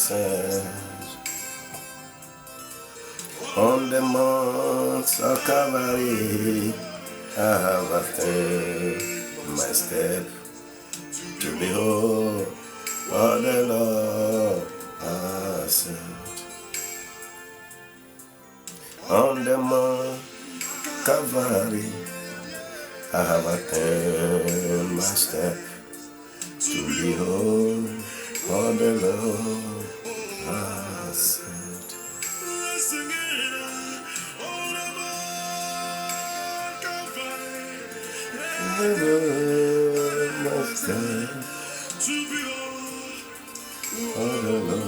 said, on the mount of Calvary, I have attained my step to behold what the Lord has said. On the mount Calvary, I have attained my step to behold what the Lord has said. My step to behold what the Lord.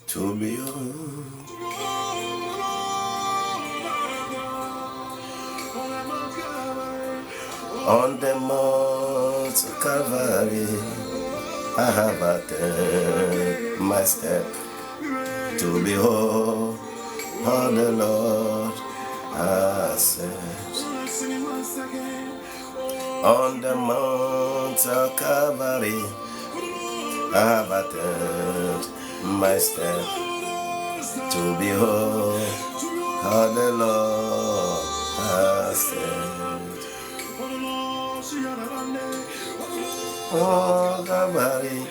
To behold. On the Mount of Calvary, I have attained my step to behold how the Lord has said. On the Mount of Calvary, I have attained my step to behold how the Lord has said. Oh, Calvary,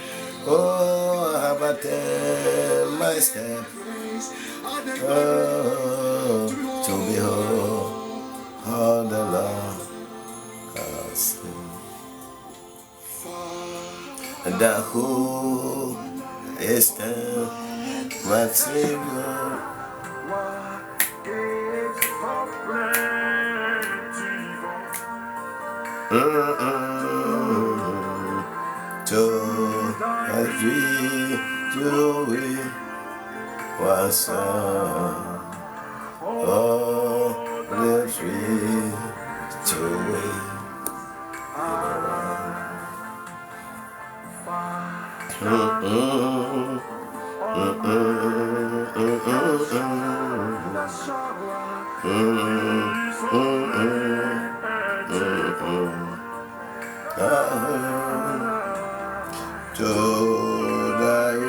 oh, I have attained my step to behold how the Lord has said. That who is the my Savior. To agree to it was all the free to it. To die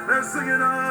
Let's sing it out.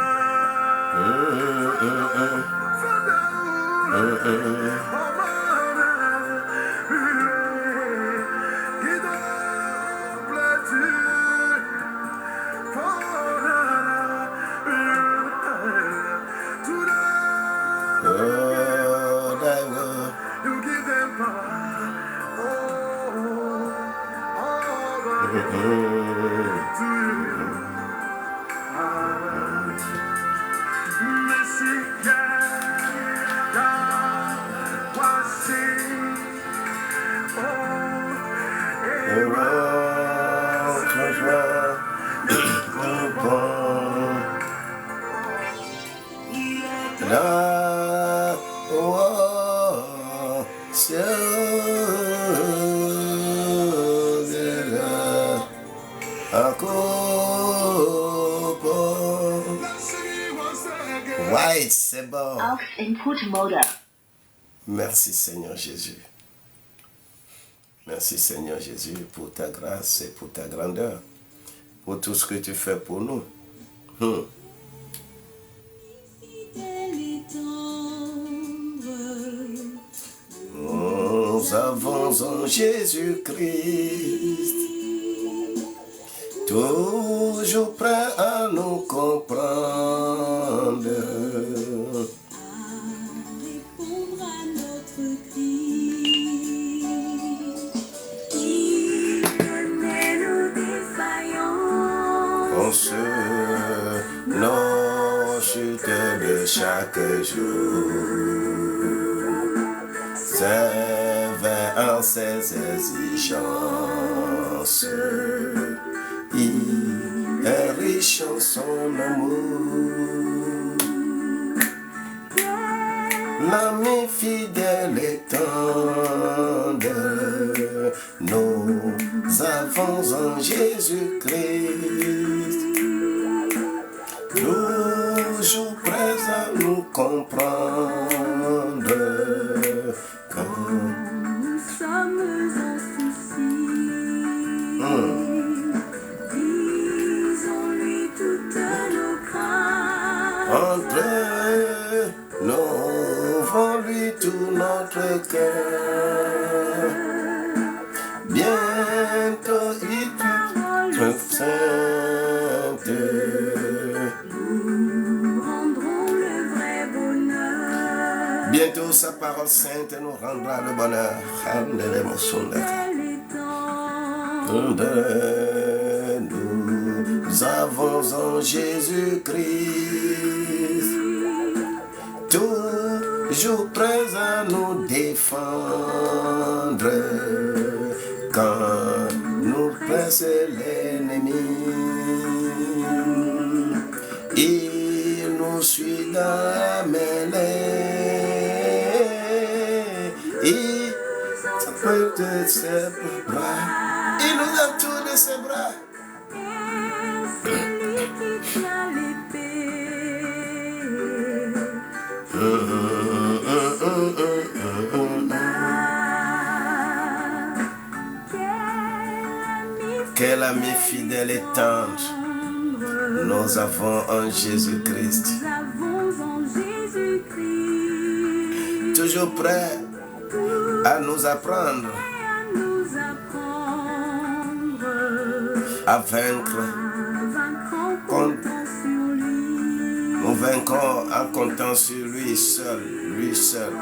White, c'est bon. Off input mode. Merci Seigneur Jésus. Merci Seigneur Jésus pour ta grâce et pour ta grandeur. Pour tout ce que tu fais pour nous. Nous avons en Jésus-Christ, toujours prêt à nous comprendre. Nos chutes de chaque jour, sévère en ses exigences, il est riche en son amour. L'ami fidèle et tendre, nous avons en Jésus-Christ, toujours prêt à nous comprendre quand nous sommes en souci. Disons-lui toutes nos craintes. nous ouvrons-lui tout notre cœur. Bientôt il peut sainte. Bientôt sa parole sainte nous rendra le bonheur. Nous avons en Jésus-Christ, toujours prêt à nous défendre quand nous presse l'ennemi. Il nous suit dans la mêlée. Il s'apprête de ses bras. Il nous a tout de ses bras. Celui qui tient l'épée. Quel ami fidèle et tendre nous avons en Jésus-Christ. Toujours prêt à nous apprendre à vaincre. Nous vaincrons en comptant sur lui seul, lui seul.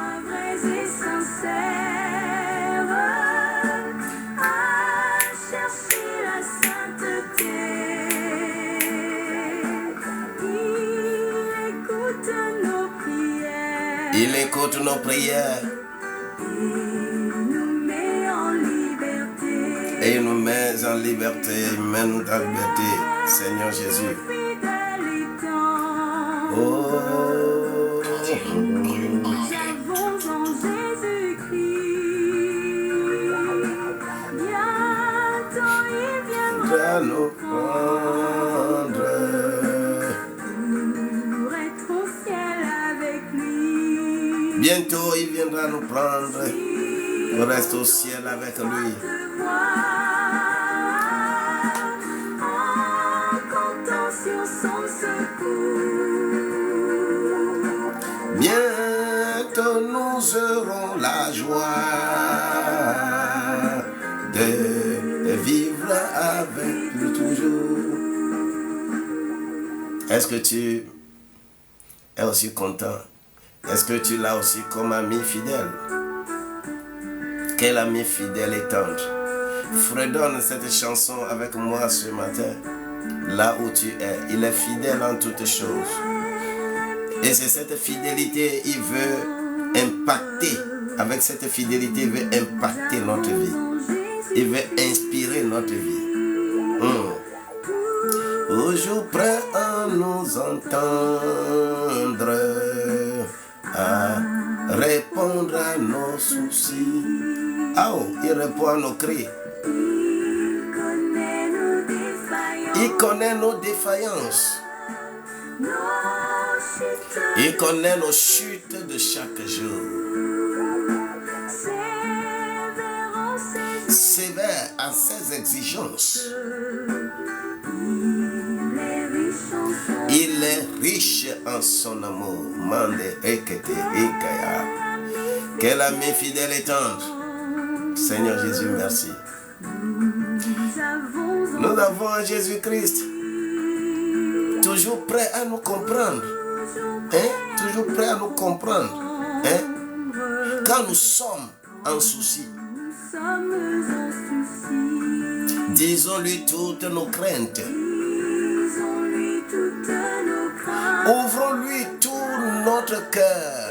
Il écoute nos prières. Et il nous met en liberté. Il met nous en liberté, Seigneur Jésus. Oh. Va nous prendre. Bientôt il viendra nous prendre. On reste au ciel avec lui. En comptant sur son secours. Bientôt nous aurons la joie de vivre avec lui toujours. Est-ce que tu es aussi content? Est-ce que tu l'as aussi comme ami fidèle? Quel ami fidèle et tendre. Fredonne cette chanson avec moi ce matin. Là où tu es, il est fidèle en toutes choses. Et c'est cette fidélité, il veut impacter. Avec cette fidélité, il veut impacter notre vie. Il veut inspirer notre vie. Toujours prêt à nous entendre, à répondre à nos soucis. Ah oh, il répond à nos cris. Il connaît nos défaillances. Il connaît nos chutes de chaque jour. Sévère à ses exigences. Il est riche en son amour. Mande ekete ekaya. Quel ami fidèle et tendre. Seigneur Jésus, merci. Nous avons un Jésus-Christ toujours prêt à nous comprendre. Toujours prêt à nous comprendre. Quand nous sommes en souci. Disons-lui toutes nos craintes. Ouvrons-lui tout notre cœur.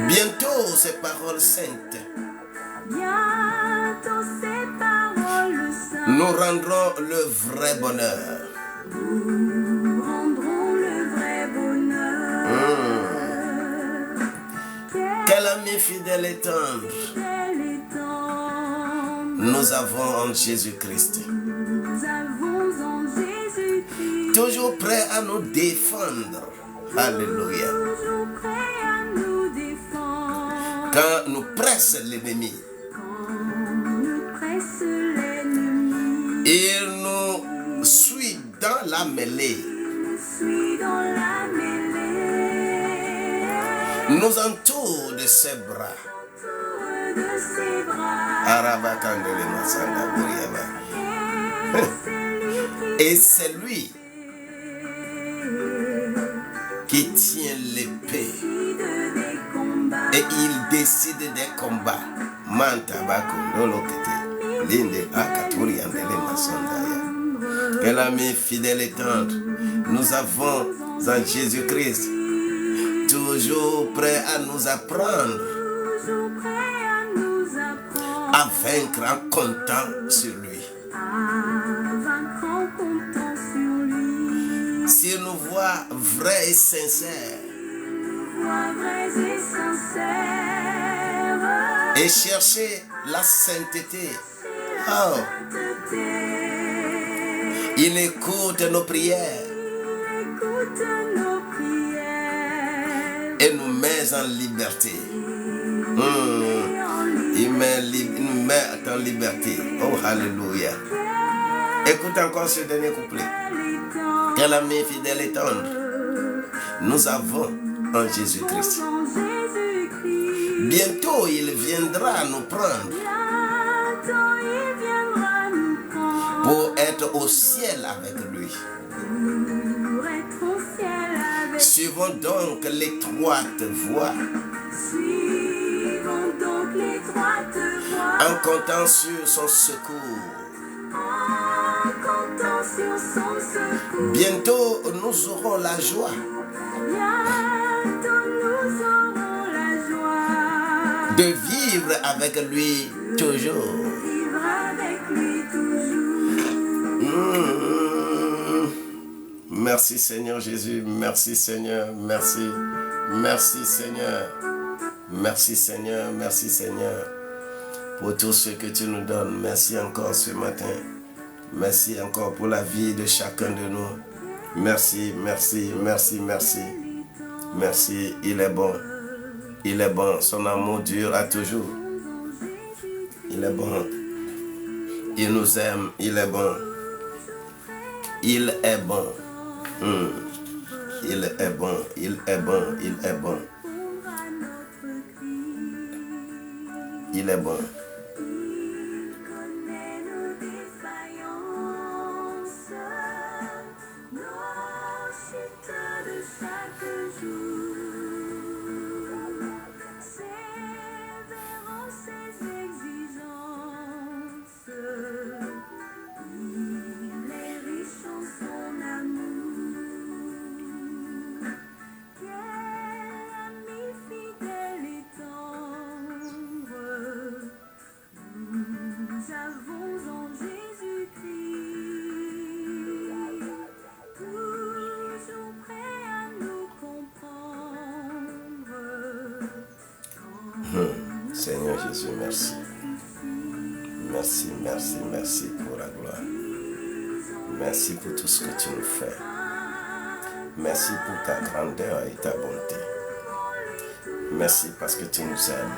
Bientôt ces paroles saintes nous rendront le vrai bonheur. Quel ami fidèle et tendre nous avons en Jésus-Christ. Toujours prêt à nous défendre. Alléluia. Quand nous presse l'ennemi, il nous suit dans la mêlée. Nous entoure de ses bras. Et c'est lui qui tient l'épée et il décide des combats. Quel ami fidèle et tendre nous avons en Jésus-Christ, toujours prêt à nous apprendre à vaincre en comptant sur lui. S'il nous voit vrais et sincères et chercher la sainteté, il écoute nos prières et nous met en liberté. Il nous met en liberté. Oh, alléluia. Écoute encore ce dernier couplet. Quel ami fidèle et tendre nous avons en Jésus-Christ. Bientôt, il viendra nous prendre pour être au ciel avec lui. Suivons donc l'étroite voie. En comptant sur son secours. Bientôt nous aurons la joie. De vivre avec lui toujours. Merci Seigneur Jésus, merci Seigneur, merci. Merci Seigneur. Merci Seigneur, merci Seigneur pour tout ce que tu nous donnes. Merci encore ce matin. Merci encore pour la vie de chacun de nous. Merci, merci, merci, merci. Merci, il est bon. Il est bon, son amour dure à toujours. Il est bon. Il nous aime, il est bon. Il est bon. Il est bon, il est bon, il est bon. Il est bon. Seigneur Jésus, merci. Merci, merci, merci pour la gloire. Merci pour tout ce que tu nous fais. Merci pour ta grandeur et ta bonté. Merci parce que tu nous aimes.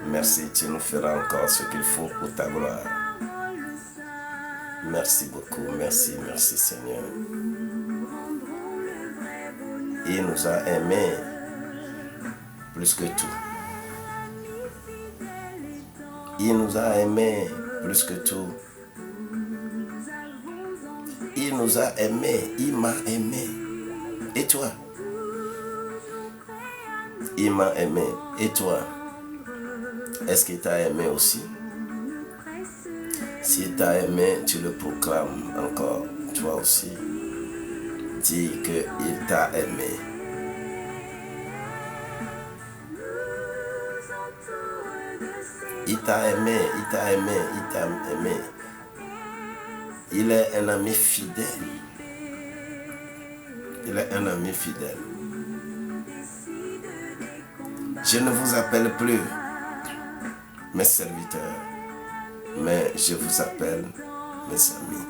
Merci, tu nous feras encore ce qu'il faut pour ta gloire. Merci beaucoup, merci, merci Seigneur. Il nous a aimés plus que tout. Il nous a aimés plus que tout. Il nous a aimés, il m'a aimé. Et toi? Il m'a aimé. Et toi? Est-ce qu'il t'a aimé aussi? S'il t'a aimé, tu le proclames encore, toi aussi. Dis qu'il t'a aimé. Il t'a aimé, il t'a aimé, il t'a aimé. Il est un ami fidèle. Il est un ami fidèle. Je ne vous appelle plus mes serviteurs, mais je vous appelle mes amis.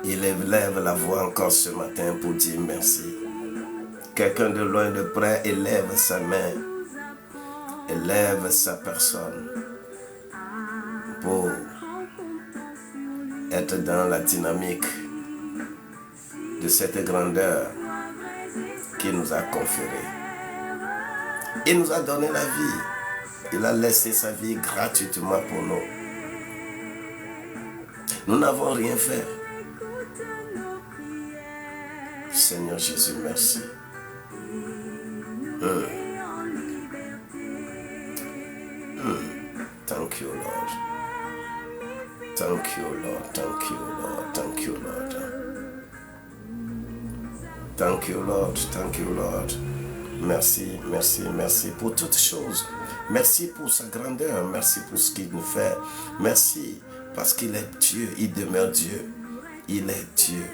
Il élève la voix encore ce matin pour dire merci. Quelqu'un de loin, de près, élève sa main, élève sa personne pour être dans la dynamique de cette grandeur qu'il nous a conférée. Il nous a donné la vie. Il a laissé sa vie gratuitement pour nous. Nous n'avons rien fait. Seigneur Jésus, merci. Thank you, Lord. Thank you, Lord. Thank you, Lord. Thank you, Lord. Thank you, Lord. Thank you, Lord. Merci, merci, merci pour toutes choses. Merci pour sa grandeur. Merci pour ce qu'il nous fait. Merci parce qu'il est Dieu. Il demeure Dieu. Il est Dieu.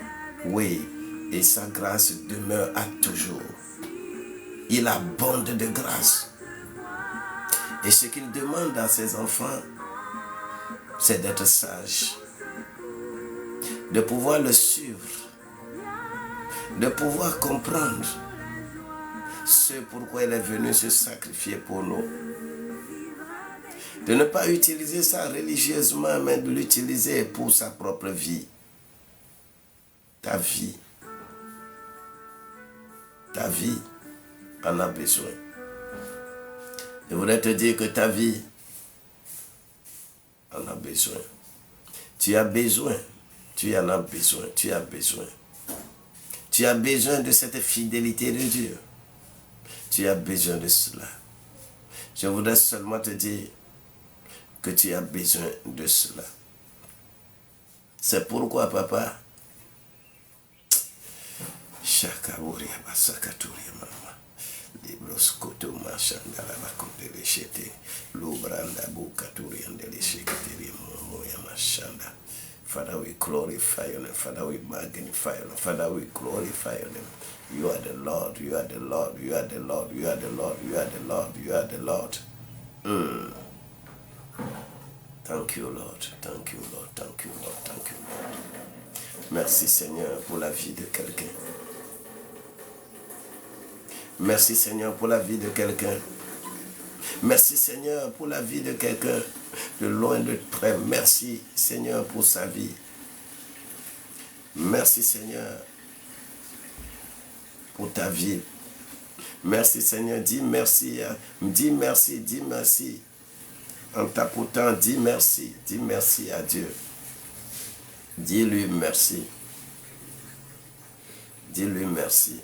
Oui. Et sa grâce demeure à toujours. Il abonde de grâce. Et ce qu'il demande à ses enfants, c'est d'être sage, de pouvoir le suivre, de pouvoir comprendre ce pourquoi il est venu se sacrifier pour nous. De ne pas utiliser ça religieusement, mais de l'utiliser pour sa propre vie. Ta vie en a besoin. Je voudrais te dire que ta vie en a besoin. Tu as besoin. Tu en as besoin. Tu as besoin. Tu as besoin de cette fidélité de Dieu. Tu as besoin de cela. Je voudrais seulement te dire que tu as besoin de cela. C'est pourquoi, papa, Shakaburia Basakaturia Mama, Libros Koto Mashandala Bakundele Shete, Lubranda Bukaturi and Dele Shekatiri Moya Mashanda. Father, we glorify your name. Father, we magnify your name. Father, we glorify your name. You are the Lord, you are the Lord, you are the Lord, you are the Lord, you are the Lord, you are the Lord. Thank you, Lord. Thank you, Lord. Thank you, Lord. Thank you, Lord. Merci, Seigneur, pour la vie de quelqu'un. Merci, Seigneur, pour la vie de quelqu'un. Merci, Seigneur, pour la vie de quelqu'un, de loin, de près. Merci, Seigneur, pour sa vie. Merci, Seigneur, pour ta vie. Merci, Seigneur. Dis merci. Dis merci. Dis merci. En t'apportant, dis merci. Dis merci à Dieu. Dis-lui merci. Dis-lui merci.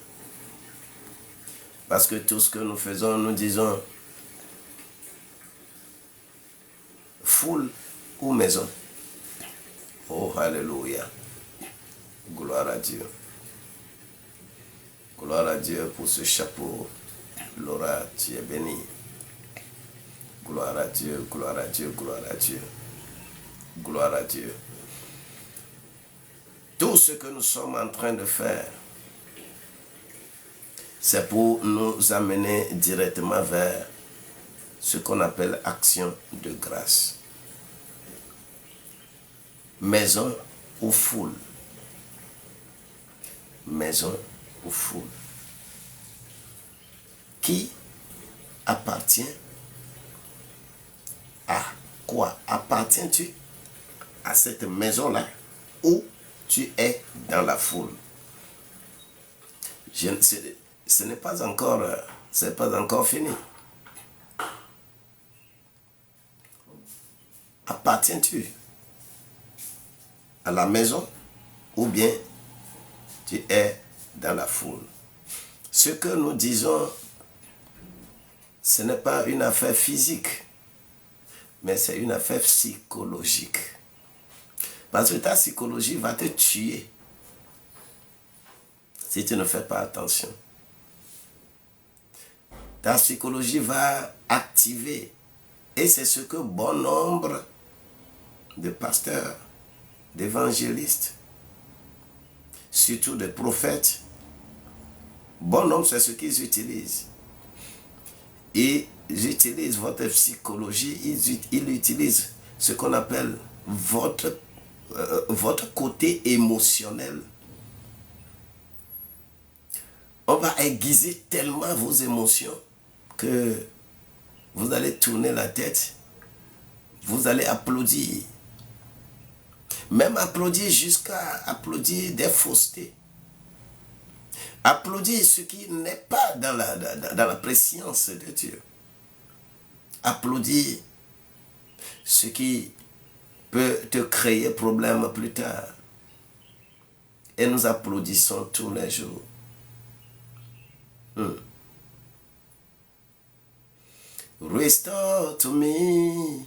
Parce que tout ce que nous faisons, nous disons foule ou maison. Oh, alléluia. Gloire à Dieu. Gloire à Dieu pour ce chapeau. Laura, tu es bénie. Gloire à Dieu, gloire à Dieu, gloire à Dieu. Gloire à Dieu. Tout ce que nous sommes en train de faire, c'est pour nous amener directement vers ce qu'on appelle action de grâce. Maison ou foule. maison ou foule. Qui appartient à quoi? Appartiens-tu à cette maison-là ou tu es dans la foule? Ce n'est pas encore fini. Appartiens-tu à la maison ou bien tu es dans la foule? Ce que nous disons, ce n'est pas une affaire physique, mais c'est une affaire psychologique. Parce que ta psychologie va te tuer si tu ne fais pas attention. Ta psychologie va activer, et c'est ce que bon nombre de pasteurs, d'évangélistes, surtout des prophètes, bon nombre, c'est ce qu'ils utilisent. Et ils utilisent votre psychologie, ils utilisent ce qu'on appelle votre côté émotionnel. On va aiguiser tellement vos émotions que vous allez tourner la tête, vous allez applaudir. Même applaudir jusqu'à applaudir des faussetés. Applaudir ce qui n'est pas dans la préscience de Dieu. Applaudir ce qui peut te créer problème plus tard. Et nous applaudissons tous les jours. Restore to me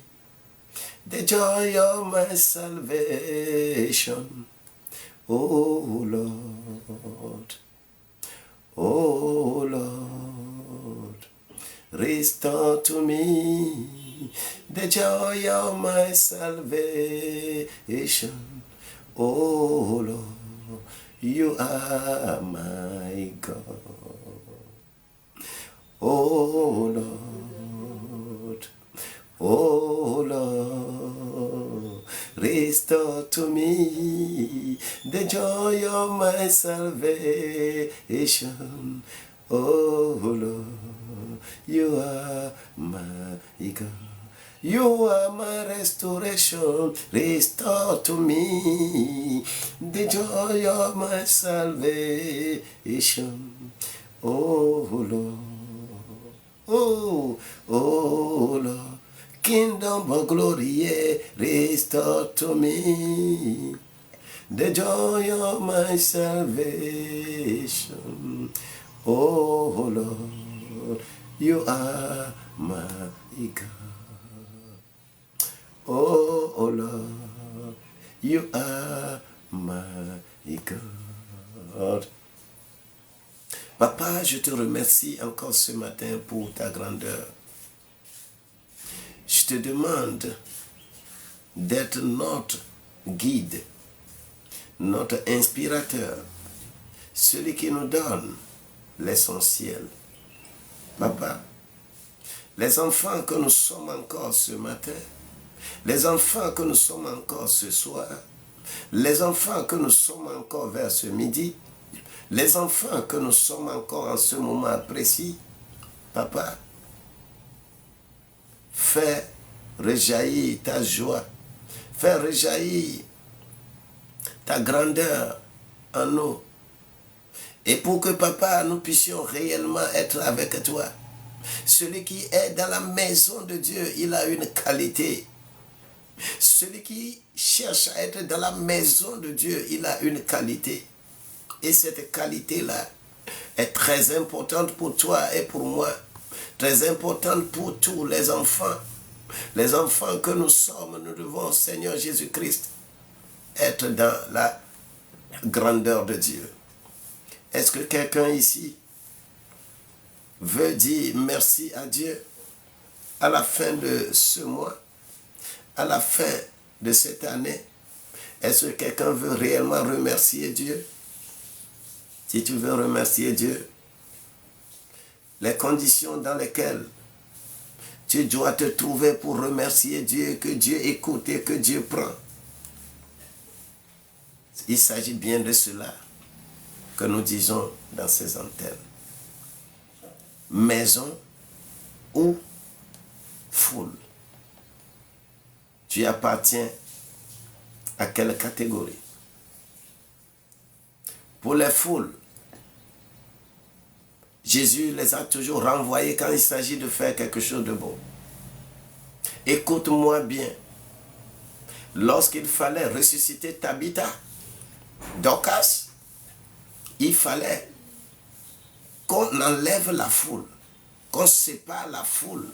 the joy of my salvation, oh Lord. Oh Lord, restore to me the joy of my salvation. Oh Lord, you are my God. Oh Lord, oh Lord, restore to me the joy of my salvation. Oh Lord, you are my God. You are my restoration. Restore to me the joy of my salvation. Oh Lord, oh Lord, kingdom of glory, restore to me the joy of my salvation. Oh Lord, you are my God. Oh Lord, you are my God. Papa, je te remercie encore ce matin pour ta grandeur. Je te demande d'être notre guide, notre inspirateur, celui qui nous donne l'essentiel. Papa, les enfants que nous sommes encore ce matin, les enfants que nous sommes encore ce soir, les enfants que nous sommes encore vers ce midi, les enfants que nous sommes encore en ce moment précis, Papa, fais rejaillir ta joie, fais rejaillir ta grandeur en nous. Et pour que, Papa, nous puissions réellement être avec toi. Celui qui est dans la maison de Dieu, il a une qualité. Celui qui cherche à être dans la maison de Dieu, il a une qualité. Et cette qualité-là est très importante pour toi et pour moi. Très importante pour tous les enfants. Les enfants que nous sommes, nous devons, Seigneur Jésus-Christ, être dans la grandeur de Dieu. Est-ce que quelqu'un ici veut dire merci à Dieu à la fin de ce mois, à la fin de cette année? Est-ce que quelqu'un veut réellement remercier Dieu? Si tu veux remercier Dieu, les conditions dans lesquelles tu dois te trouver pour remercier Dieu, que Dieu écoute et que Dieu prend. Il s'agit bien de cela. que nous disons dans ces antennes. Maison ou foule. Tu appartiens à quelle catégorie? Pour les foules, Jésus les a toujours renvoyés quand il s'agit de faire quelque chose de bon. Écoute-moi bien. Lorsqu'il fallait ressusciter Tabitha, Dorcas, il fallait qu'on enlève la foule, qu'on sépare la foule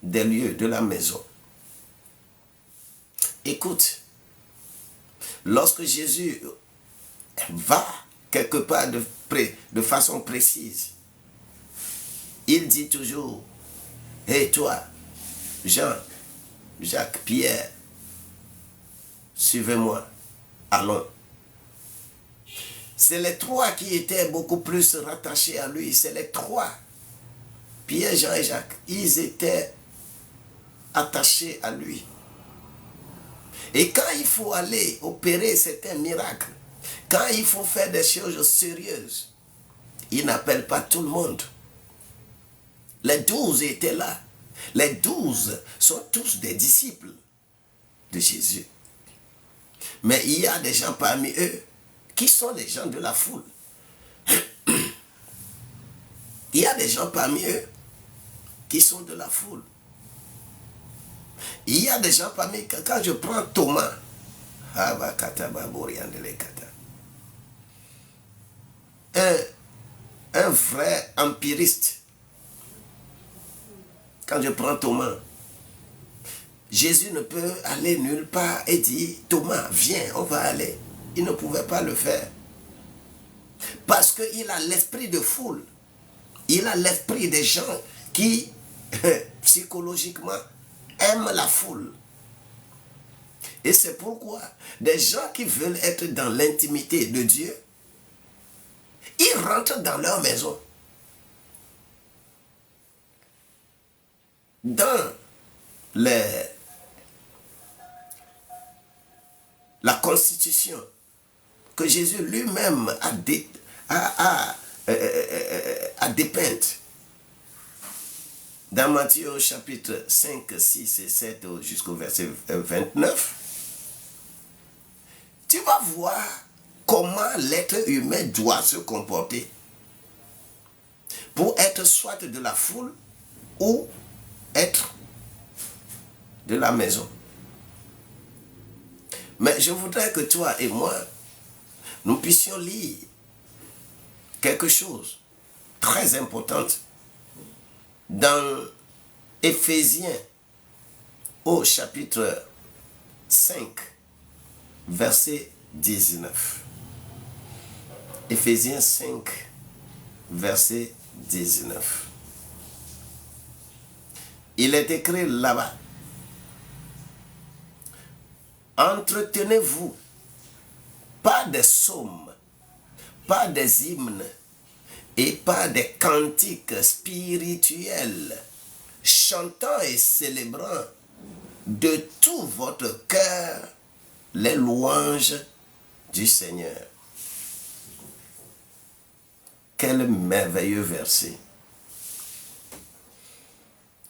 des lieux, de la maison. Écoute, lorsque Jésus va quelque part de façon précise, il dit toujours, « Hé toi, Jean, Jacques, Pierre, suivez-moi, allons. » C'est les trois qui étaient beaucoup plus rattachés à lui. C'est les trois. Pierre, Jean et Jacques. Ils étaient attachés à lui. Et quand il faut aller opérer certains miracles, quand il faut faire des choses sérieuses, il n'appelle pas tout le monde. Les 12 étaient là. Les 12 sont tous des disciples de Jésus. Mais il y a des gens parmi eux qui sont des gens de la foule. Il y a des gens parmi eux qui sont de la foule. Il y a des gens parmi eux, quand je prends Thomas, un vrai empiriste, quand je prends Thomas, Jésus ne peut aller nulle part et dire, Thomas, viens, on va aller. Il ne pouvait pas le faire. Parce qu'il a l'esprit de foule. Il a l'esprit des gens qui, psychologiquement, aiment la foule. Et c'est pourquoi des gens qui veulent être dans l'intimité de Dieu, ils rentrent dans leur maison. Dans la constitution que Jésus lui-même a dépeinte. Dans Matthieu chapitre 5, 6 et 7 jusqu'au verset 29, tu vas voir comment l'être humain doit se comporter pour être soit de la foule ou être de la maison. Mais je voudrais que toi et moi, nous puissions lire quelque chose de très important dans Éphésiens au chapitre 5, verset 19. Éphésiens 5, verset 19. Il est écrit là-bas, entretenez-vous pas des psaumes, pas des hymnes et pas des cantiques spirituels, chantant et célébrant de tout votre cœur les louanges du Seigneur. Quel merveilleux verset!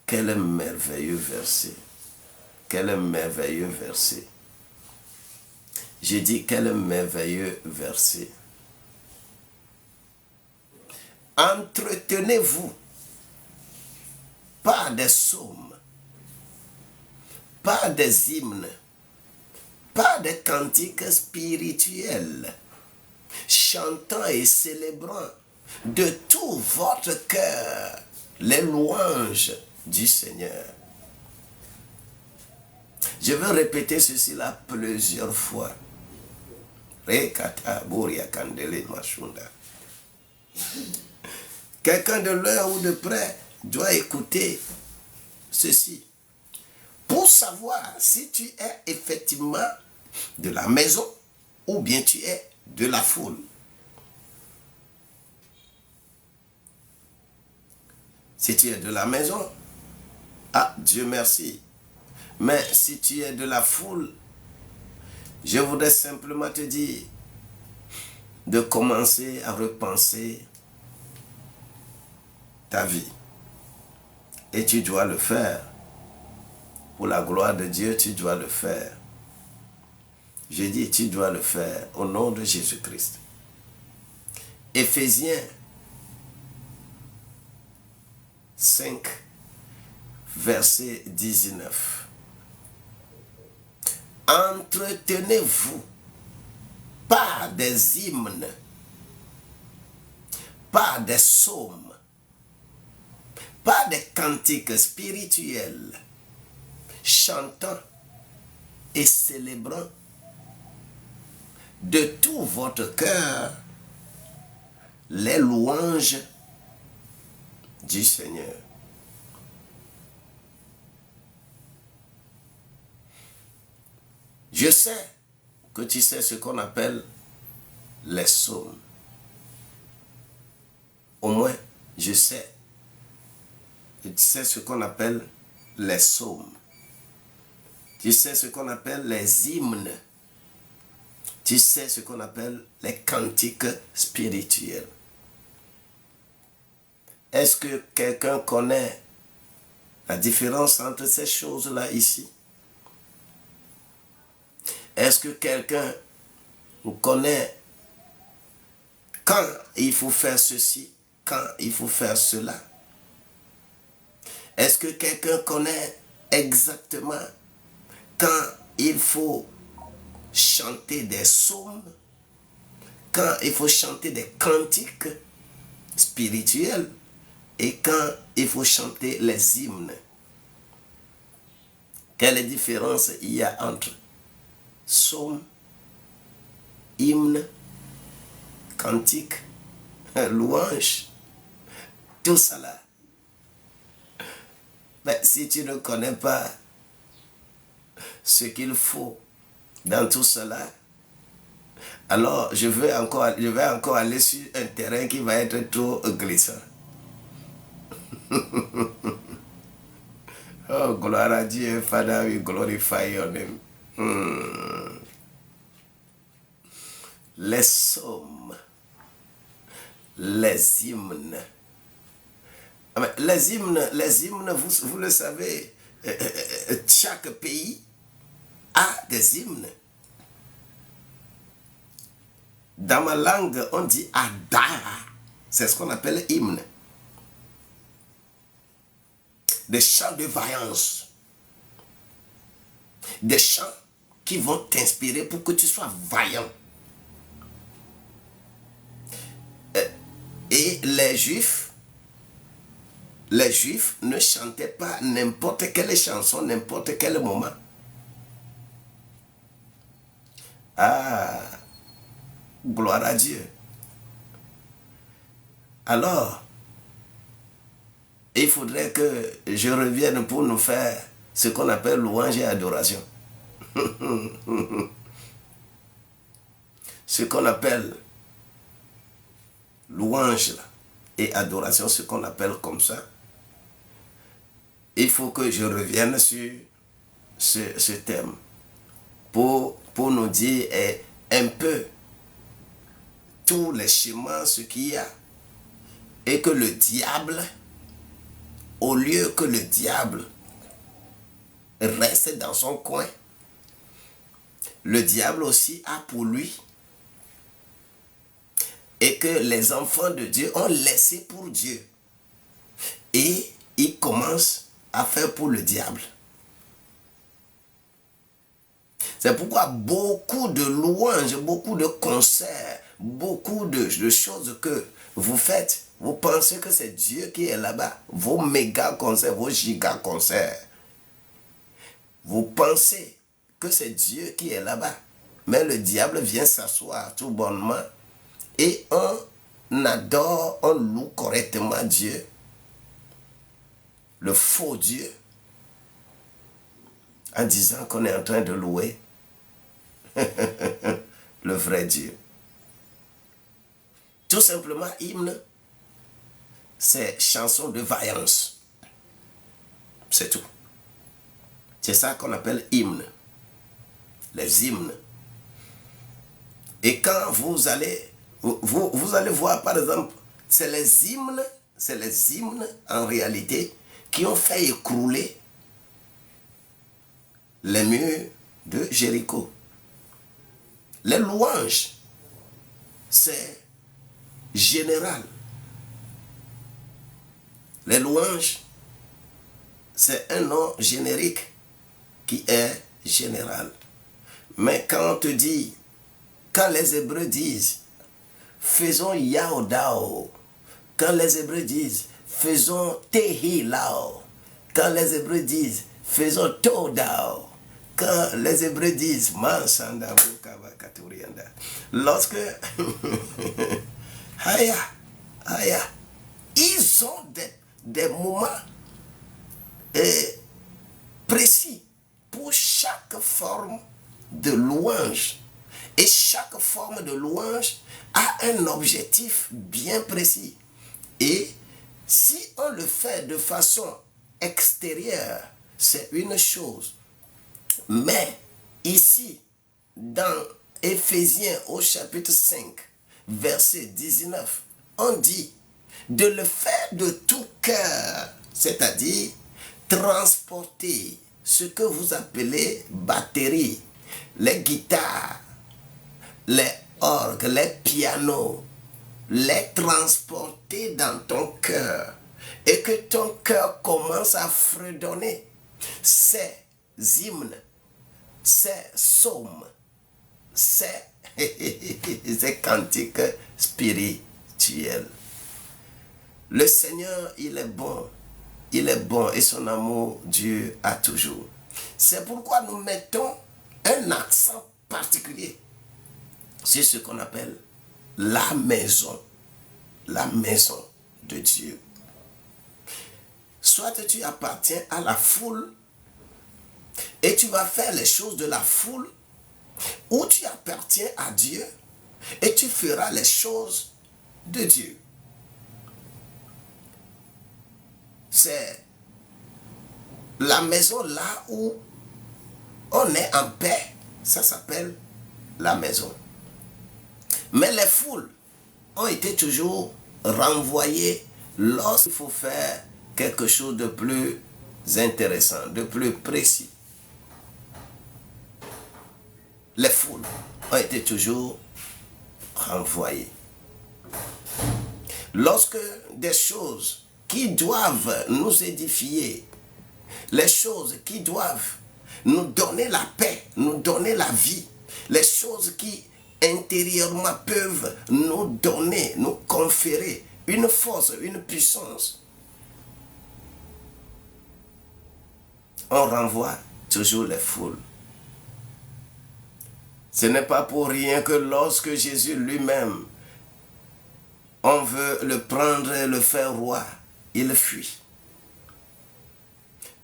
Quel merveilleux verset! Quel merveilleux verset! J'ai dit quel merveilleux verset. Entretenez-vous pas des psaumes, pas des hymnes, pas des cantiques spirituels, chantant et célébrant de tout votre cœur les louanges du Seigneur. Je veux répéter ceci là plusieurs fois. Quelqu'un de loin ou de près doit écouter ceci pour savoir si tu es effectivement de la maison ou bien tu es de la foule. Si tu es de la maison, ah, Dieu merci. Mais si tu es de la foule, je voudrais simplement te dire, de commencer à repenser ta vie. Et tu dois le faire. Pour la gloire de Dieu, tu dois le faire. Je dis, tu dois le faire au nom de Jésus-Christ. Éphésiens 5, verset 19. Entretenez-vous par des hymnes, par des psaumes, par des cantiques spirituels, chantant et célébrant de tout votre cœur les louanges du Seigneur. Je sais que tu sais ce qu'on appelle les psaumes. Au moins, je sais. Tu sais ce qu'on appelle les psaumes. Tu sais ce qu'on appelle les hymnes. Tu sais ce qu'on appelle les cantiques spirituels. Est-ce que quelqu'un connaît la différence entre ces choses-là ici? Est-ce que quelqu'un connaît quand il faut faire ceci, quand il faut faire cela? Est-ce que quelqu'un connaît exactement quand il faut chanter des psaumes, quand il faut chanter des cantiques spirituels et quand il faut chanter les hymnes? Quelle différence il y a entre psaume, hymne, cantique, louange, tout ça là? Mais si tu ne connais pas ce qu'il faut dans tout cela, alors je vais encore aller sur un terrain qui va être trop glissant. Oh, gloire à Dieu, Father, we glorify your name. Les psaumes, les hymnes. Les hymnes, vous le savez, chaque pays a des hymnes. Dans ma langue, on dit Ada. C'est ce qu'on appelle hymne. Des chants de vaillance. Des chants qui vont t'inspirer pour que tu sois vaillant. Et les Juifs ne chantaient pas n'importe quelle chanson, n'importe quel moment. Ah, gloire à Dieu. Alors, il faudrait que je revienne pour nous faire ce qu'on appelle louange et adoration. Ce qu'on appelle louange et adoration, ce qu'on appelle comme ça. Il faut que je revienne sur ce thème pour nous dire un peu tous les chemins, ce qu'il y a, et que le diable, au lieu que le diable reste dans son coin, le diable aussi a pour lui, et que les enfants de Dieu ont laissé pour Dieu, et ils commencent à faire pour le diable. C'est pourquoi beaucoup de louanges, beaucoup de concerts, beaucoup de choses que vous faites, vous pensez que c'est Dieu qui est là-bas. Vos méga concerts, vos giga concerts. Vous pensez que c'est Dieu qui est là-bas. Mais le diable vient s'asseoir tout bonnement et on adore, on loue correctement Dieu. Le faux Dieu. En disant qu'on est en train de louer le vrai Dieu. Tout simplement, hymne, c'est chanson de vaillance. C'est tout. C'est ça qu'on appelle hymne. Les hymnes. Et quand vous allez Vous allez voir, par exemple, c'est les hymnes en réalité qui ont fait écrouler les murs de Jéricho. Les louanges, c'est général. Les louanges, c'est un nom générique qui est général. Mais quand on te dit, quand les Hébreux disent, faisons Yaodao, quand les Hébreux disent, faisons Tehilao, quand les Hébreux disent, faisons Todao, quand les Hébreux disent, Mansanda Katurianda, lorsque, Haya, ils ont des moments précis pour chaque forme de louange. Et chaque forme de louange a un objectif bien précis. Et si on le fait de façon extérieure, c'est une chose. Mais ici, dans Éphésiens au chapitre 5, verset 19, on dit de le faire de tout cœur, c'est-à-dire transporter ce que vous appelez batterie, les guitares, les orgues, les pianos, les transporter dans ton cœur et que ton cœur commence à fredonner ces hymnes, ces psaumes, ces cantiques spirituels. Le Seigneur, il est bon et son amour Dieu a toujours. C'est pourquoi nous mettons un accent particulier sur ce qu'on appelle la maison de Dieu. Soit tu appartiens à la foule et tu vas faire les choses de la foule, ou tu appartiens à Dieu et tu feras les choses de Dieu. C'est la maison là où on est en paix, ça s'appelle la maison. Mais les foules ont été toujours renvoyées lorsqu'il faut faire quelque chose de plus intéressant, de plus précis. Les foules ont été toujours renvoyées. Lorsque des choses qui doivent nous édifier, les choses qui doivent nous donner la paix, nous donner la vie, les choses qui intérieurement peuvent nous donner, nous conférer une force, une puissance, on renvoie toujours les foules. Ce n'est pas pour rien que lorsque Jésus lui-même, on veut le prendre et le faire roi, il fuit.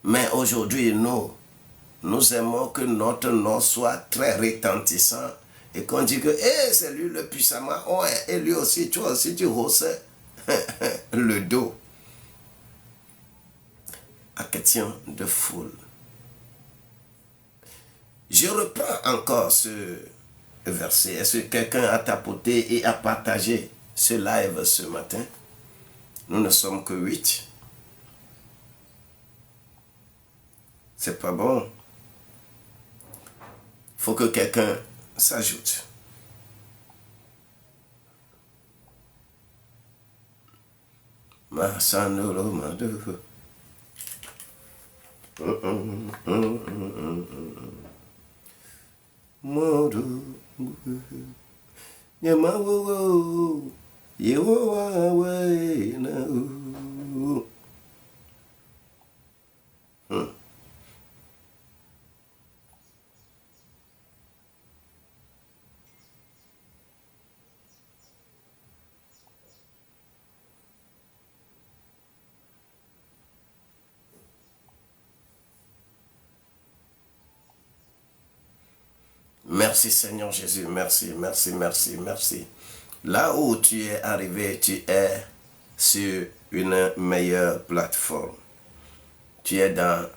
Mais aujourd'hui, nous aimons que notre nom soit très retentissant et qu'on dit que c'est lui le puissamment, et lui aussi, toi aussi tu hausses le dos. À question de foule. Je reprends encore ce verset. Est-ce que quelqu'un a tapoté et a partagé ce live ce matin? Nous ne sommes que 8. C'est pas bon. Il faut que quelqu'un s'ajoute. Merci Seigneur Jésus, merci. Là où tu es arrivé, tu es sur une meilleure plateforme. Tu es dans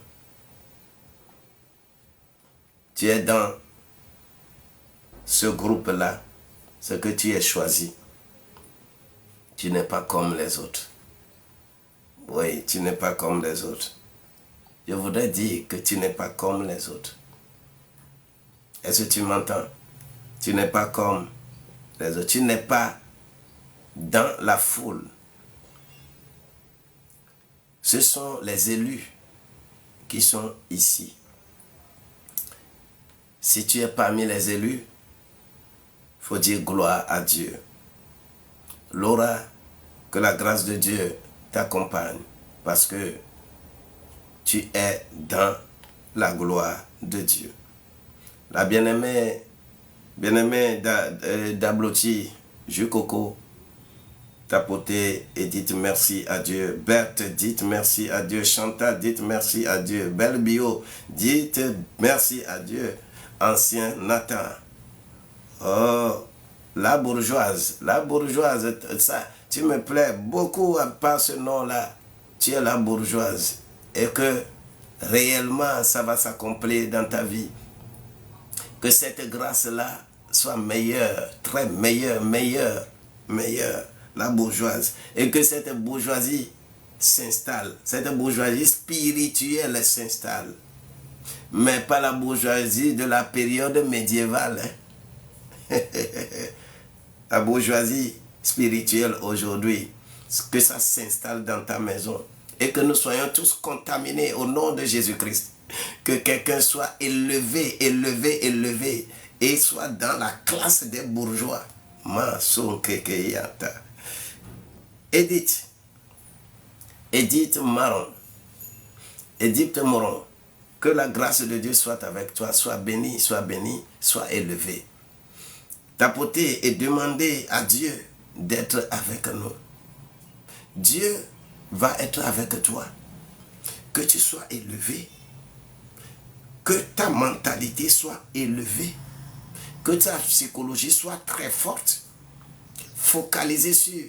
ce groupe-là, ce que tu es choisi. Tu n'es pas comme les autres. Oui, tu n'es pas comme les autres. Je voudrais dire que tu n'es pas comme les autres. Est-ce que tu m'entends? Tu n'es pas comme les autres. Tu n'es pas dans la foule. Ce sont les élus qui sont ici. Si tu es parmi les élus, il faut dire gloire à Dieu. Laura, que la grâce de Dieu t'accompagne parce que tu es dans la gloire de Dieu. La bien-aimée Dabloti, Jukoko, Tapoté et dites merci à Dieu. Berthe, dites merci à Dieu. Chantal, dites merci à Dieu. Belle Bio, dites merci à Dieu. Ancien Nathan. Oh, la bourgeoise, ça, tu me plais beaucoup par ce nom-là. Tu es la bourgeoise. Et que réellement, ça va s'accomplir dans ta vie. Que cette grâce-là soit meilleure, très meilleure, la bourgeoise. Et que cette bourgeoisie s'installe. Cette bourgeoisie spirituelle s'installe. Mais pas la bourgeoisie de la période médiévale. La bourgeoisie spirituelle aujourd'hui. Que ça s'installe dans ta maison. Et que nous soyons tous contaminés au nom de Jésus-Christ. Que quelqu'un soit élevé, et soit dans la classe des bourgeois. Edith Moron, que la grâce de Dieu soit avec toi, sois béni, sois élevé. Tapoter et demander à Dieu d'être avec nous. Dieu va être avec toi. Que tu sois élevé. Que ta mentalité soit élevée. Que ta psychologie soit très forte. Focalisée sur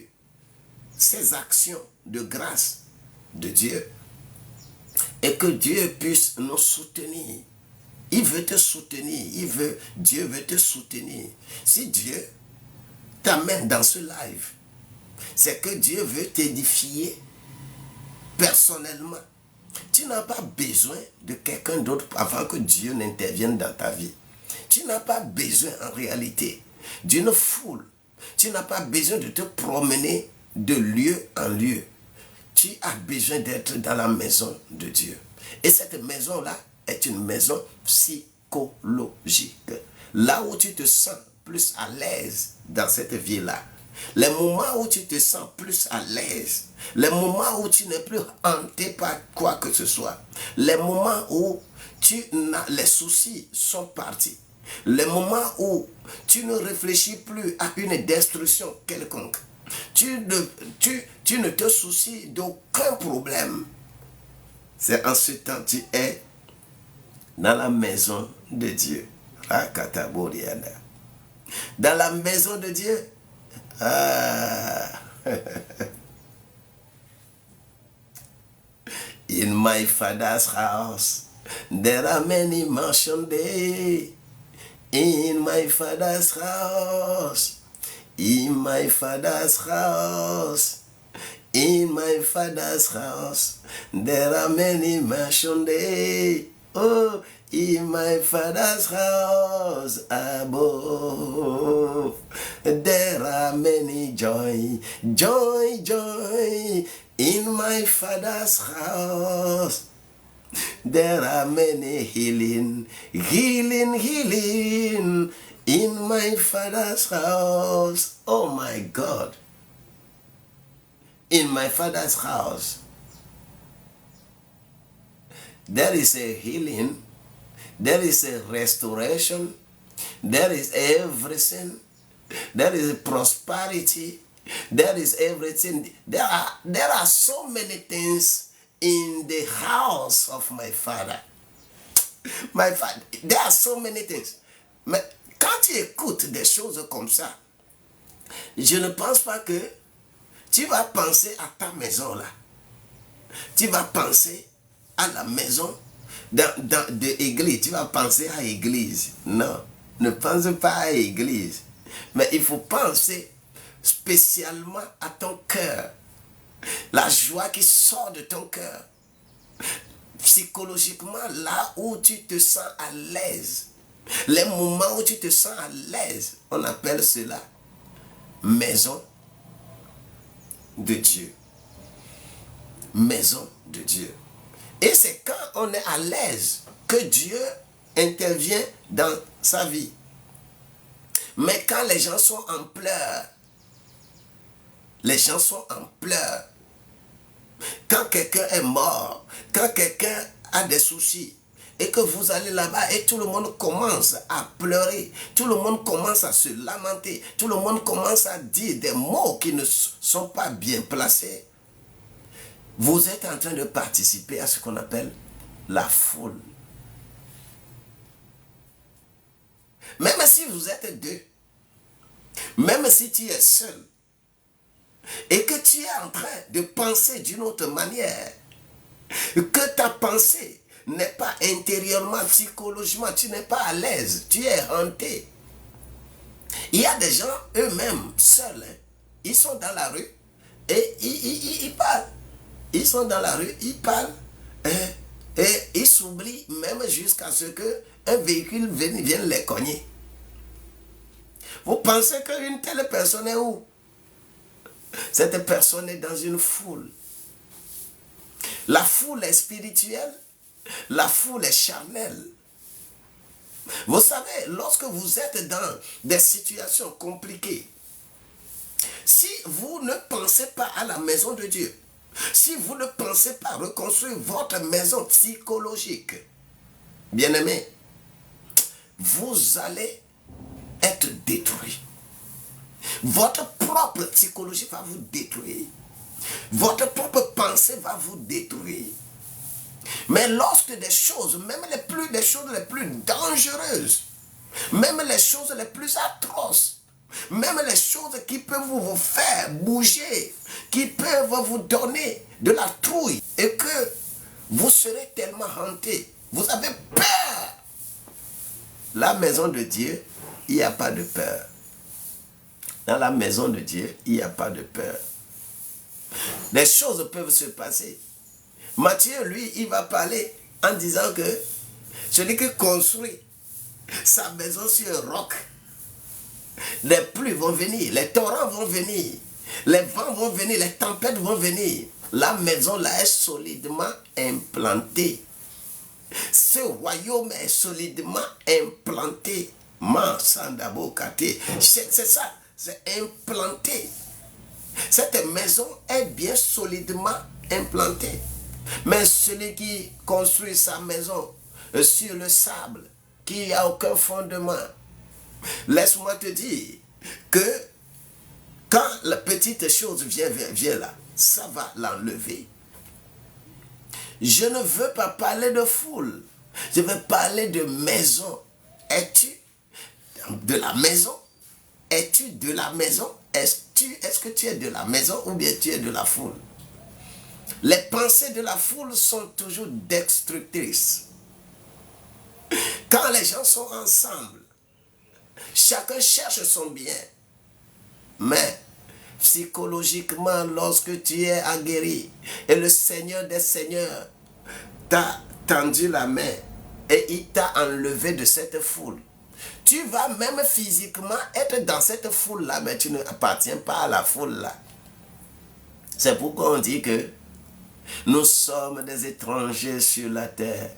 ces actions de grâce de Dieu. Et que Dieu puisse nous soutenir. Il veut te soutenir. Dieu veut te soutenir. Si Dieu t'amène dans ce live, c'est que Dieu veut t'édifier personnellement. Tu n'as pas besoin de quelqu'un d'autre avant que Dieu n'intervienne dans ta vie. Tu n'as pas besoin en réalité d'une foule. Tu n'as pas besoin de te promener de lieu en lieu. Tu as besoin d'être dans la maison de Dieu. Et cette maison-là est une maison psychologique. Là où tu te sens plus à l'aise dans cette vie-là. Les moments où tu te sens plus à l'aise. Les moments où tu n'es plus hanté par quoi que ce soit. Les moments où les soucis sont partis. Les moments où tu ne réfléchis plus à une destruction quelconque. Tu ne te soucies d'aucun problème. C'est en ce temps que tu es dans la maison de Dieu. Dans la maison de Dieu. In my father's house, there are many mansions there. In my father's house, in my father's house, in my father's house, there are many mansions there. Oh, in my father's house above, there are many joy. In my father's house, there are many healing. In my father's house. Oh my God. In my father's house, there is a healing. There is a restoration. There is everything. There is prosperity. There is everything. There are so many things in the house of my father. There are so many things. Mais quand tu écoutes des choses comme ça, je ne pense pas que tu vas penser à ta maison là. Tu vas penser à la maison de l'église. Tu vas penser à l'église. Non, ne pense pas à l'église. Mais il faut penser spécialement à ton cœur. La joie qui sort de ton cœur. Psychologiquement, là où tu te sens à l'aise. Les moments où tu te sens à l'aise, on appelle cela maison de Dieu. Maison de Dieu. Et c'est quand on est à l'aise que Dieu intervient dans sa vie. Mais quand les gens sont en pleurs, les gens sont en pleurs. Quand quelqu'un est mort, quand quelqu'un a des soucis, et que vous allez là-bas et tout le monde commence à pleurer, tout le monde commence à se lamenter, tout le monde commence à dire des mots qui ne sont pas bien placés, vous êtes en train de participer à ce qu'on appelle la foule. Même si vous êtes deux, même si tu es seul, et que tu es en train de penser d'une autre manière, que ta pensée n'est pas intérieurement, psychologiquement, tu n'es pas à l'aise, tu es hanté. Il y a des gens eux-mêmes, seuls, ils sont dans la rue et ils parlent. Ils sont dans la rue, ils parlent et ils s'oublient même jusqu'à ce qu'un véhicule vienne les cogner. Vous pensez qu'une telle personne est où? Cette personne est dans une foule. La foule est spirituelle, la foule est charnelle. Vous savez, lorsque vous êtes dans des situations compliquées, si vous ne pensez pas à la maison de Dieu, si vous ne pensez pas reconstruire votre maison psychologique, bien-aimé, vous allez être détruit. Votre propre psychologie va vous détruire. Votre propre pensée va vous détruire. Mais lorsque des choses, même des choses les plus dangereuses, même les choses les plus atroces, même les choses qui peuvent vous faire bouger, qui peuvent vous donner de la trouille, et que vous serez tellement hanté, vous avez peur. La maison de Dieu, il n'y a pas de peur. Dans la maison de Dieu, il n'y a pas de peur. Les choses peuvent se passer. Matthieu, lui, il va parler en disant que celui qui construit sa maison sur un roc, les pluies vont venir, les torrents vont venir, les vents vont venir, les tempêtes vont venir. La maison là est solidement implantée. Ce royaume est solidement implanté. C'est ça, c'est implanté. Cette maison est bien solidement implantée. Mais celui qui construit sa maison sur le sable, qui n'a aucun fondement, laisse-moi te dire que quand la petite chose vient là, ça va l'enlever. Je ne veux pas parler de foule, je veux parler de maison. Es-tu de la maison? Es-tu de la maison? Est-ce que tu es de la maison ou bien tu es de la foule? Les pensées de la foule sont toujours destructrices. Quand les gens sont ensemble, chacun cherche son bien. Mais psychologiquement, lorsque tu es aguerri et le Seigneur des Seigneurs t'a tendu la main et il t'a enlevé de cette foule, tu vas même physiquement être dans cette foule-là, mais tu n'appartiens pas à la foule-là. C'est pourquoi on dit que nous sommes des étrangers sur la terre.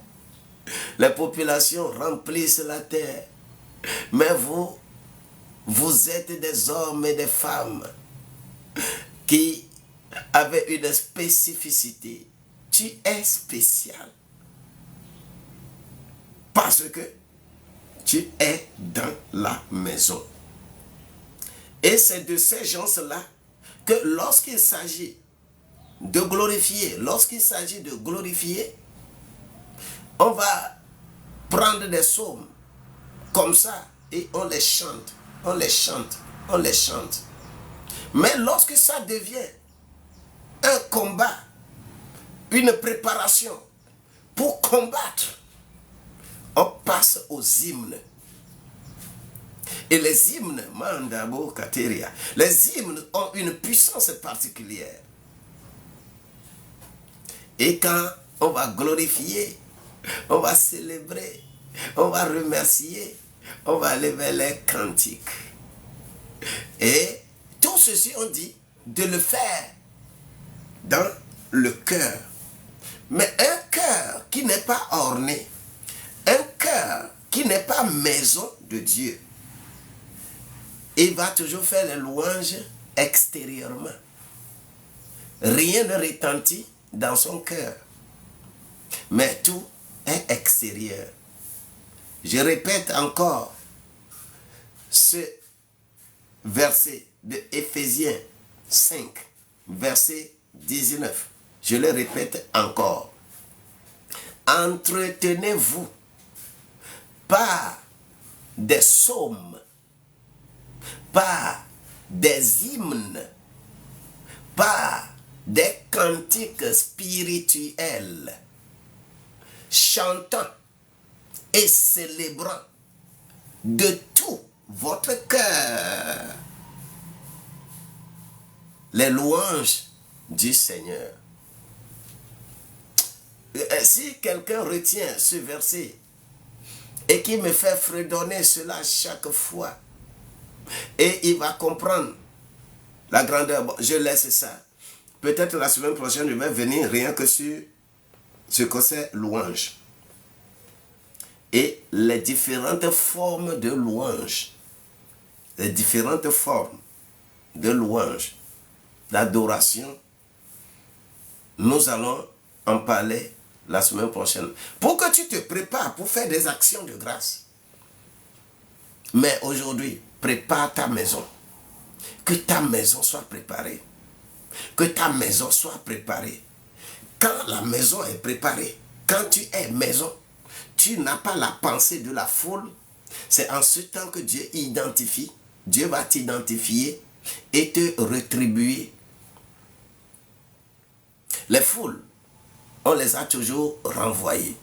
Les populations remplissent la terre. Mais vous êtes des hommes et des femmes qui avaient une spécificité. Tu es spécial. Parce que tu es dans la maison. Et c'est de ces gens-là que lorsqu'il s'agit de glorifier, on va prendre des psaumes comme ça et on les chante. Mais lorsque ça devient un combat, une préparation pour combattre, on passe aux hymnes. Et les hymnes, Mandabo Kateria, les hymnes ont une puissance particulière. Et quand on va glorifier, on va célébrer, on va remercier, on va lever les cantiques. Et tout ceci, on dit de le faire dans le cœur. Mais un cœur qui n'est pas orné, un cœur qui n'est pas maison de Dieu, il va toujours faire les louanges extérieurement. Rien ne retentit dans son cœur, mais tout est extérieur. Je répète encore ce verset de Éphésiens 5, verset 19. Je le répète encore. Entretenez-vous par des psaumes, par des hymnes, par des cantiques spirituels, chantant et célébrant de tout votre cœur les louanges du Seigneur. Si quelqu'un retient ce verset et qui me fait fredonner cela chaque fois, et il va comprendre la grandeur, bon, je laisse ça. Peut-être la semaine prochaine, je vais venir rien que sur ce que c'est louange. Et les différentes formes de louange. Les différentes formes de louange, d'adoration. Nous allons en parler la semaine prochaine. Pour que tu te prépares pour faire des actions de grâce. Mais aujourd'hui, prépare ta maison. Que ta maison soit préparée. Que ta maison soit préparée. Quand la maison est préparée, quand tu es maison, tu n'as pas la pensée de la foule. C'est en ce temps que Dieu identifie. Dieu va t'identifier et te rétribuer. Les foules, on les a toujours renvoyées.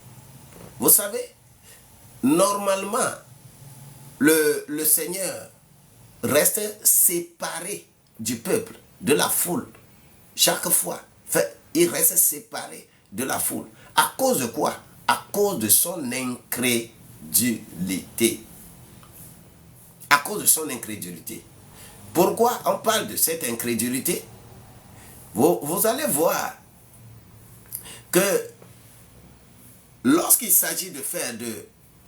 Vous savez, normalement, le Seigneur reste séparé du peuple, de la foule. Chaque fois, il reste séparé de la foule. À cause de quoi? À cause de son incrédulité. À cause de son incrédulité. Pourquoi on parle de cette incrédulité? Vous allez voir que lorsqu'il s'agit de faire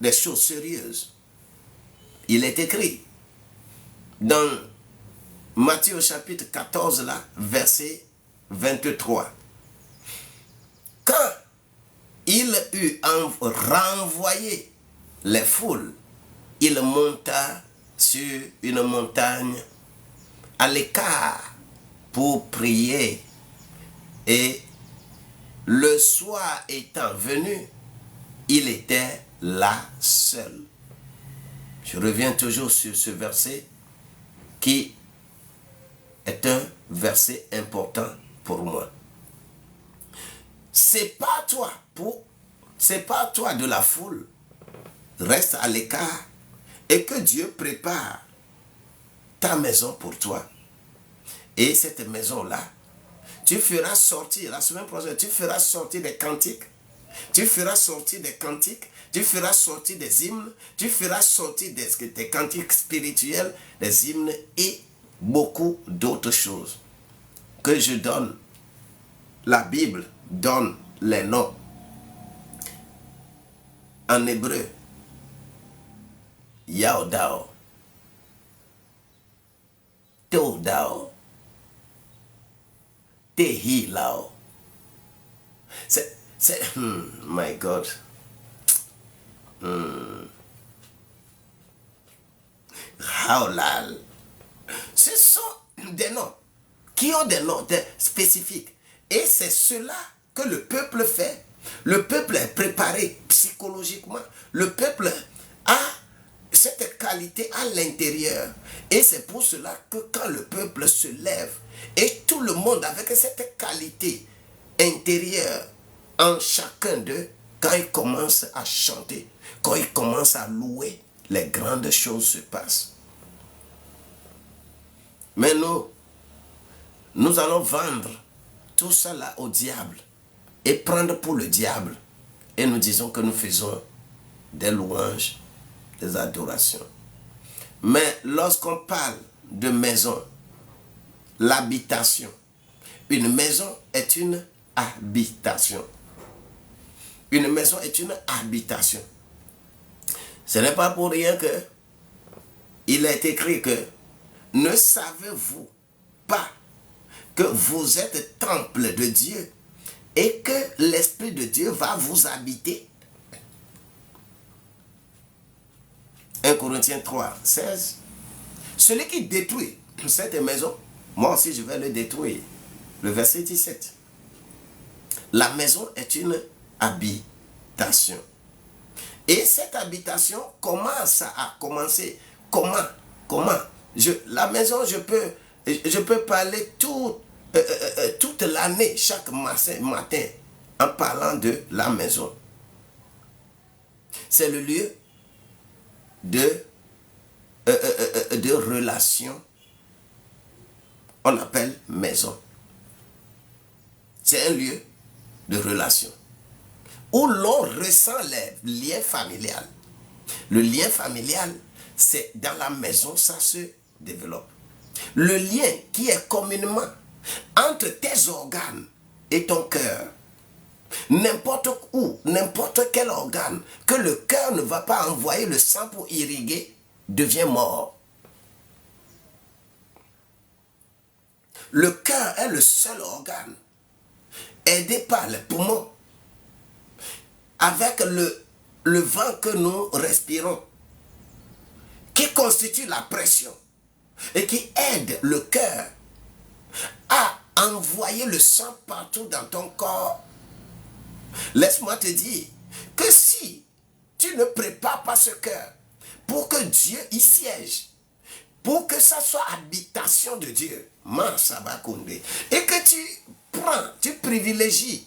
des choses sérieuses, il est écrit dans Matthieu chapitre 14, là, verset 23. Quand il eut renvoyé les foules, il monta sur une montagne à l'écart pour prier. Et le soir étant venu, il était là seul. Je reviens toujours sur ce verset qui est un verset important pour moi. C'est pas toi de la foule. Reste à l'écart et que Dieu prépare ta maison pour toi. Et cette maison-là, tu feras sortir, la semaine prochaine, tu feras sortir des cantiques. Tu feras sortir des cantiques. Tu feras sortir des hymnes. Tu feras sortir des cantiques spirituels, des hymnes et beaucoup d'autres choses. Que je donne. La Bible donne les noms. En hébreu, Yaodao, Teodao, Tehilao. My God. Haolal. Ce sont des noms qui ont des noms spécifiques. Et c'est cela que le peuple fait. Le peuple est préparé psychologiquement. Le peuple a cette qualité à l'intérieur. Et c'est pour cela que quand le peuple se lève, et tout le monde avec cette qualité intérieure en chacun d'eux, quand ils commencent à chanter, quand ils commencent à louer, les grandes choses se passent. Mais nous allons vendre tout ça là au diable et prendre pour le diable. Et nous disons que nous faisons des louanges, des adorations. Mais lorsqu'on parle de maison, l'habitation, une maison est une habitation. Une maison est une habitation. Ce n'est pas pour rien que il est écrit que ne savez-vous pas que vous êtes temple de Dieu et que l'Esprit de Dieu va vous habiter. 1 Corinthiens 3, 16. Celui qui détruit cette maison, moi aussi je vais le détruire. Le verset 17. La maison est une habitation. Et cette habitation commence à commencer. Comment? La maison, je peux parler toute l'année, chaque matin, en parlant de la maison. C'est le lieu de relation. On appelle maison. C'est un lieu de relation où l'on ressent les liens familiales. Le lien familial, c'est dans la maison, ça se développe. Le lien qui est communément entre tes organes et ton cœur, n'importe où, n'importe quel organe que le cœur ne va pas envoyer le sang pour irriguer, devient mort. Le cœur est le seul organe aidé par les poumons, avec le vent que nous respirons, qui constitue la pression et qui aide le cœur à envoyer le sang partout dans ton corps. Laisse-moi te dire que si tu ne prépares pas ce cœur pour que Dieu y siège, pour que ça soit habitation de Dieu, et que tu privilégies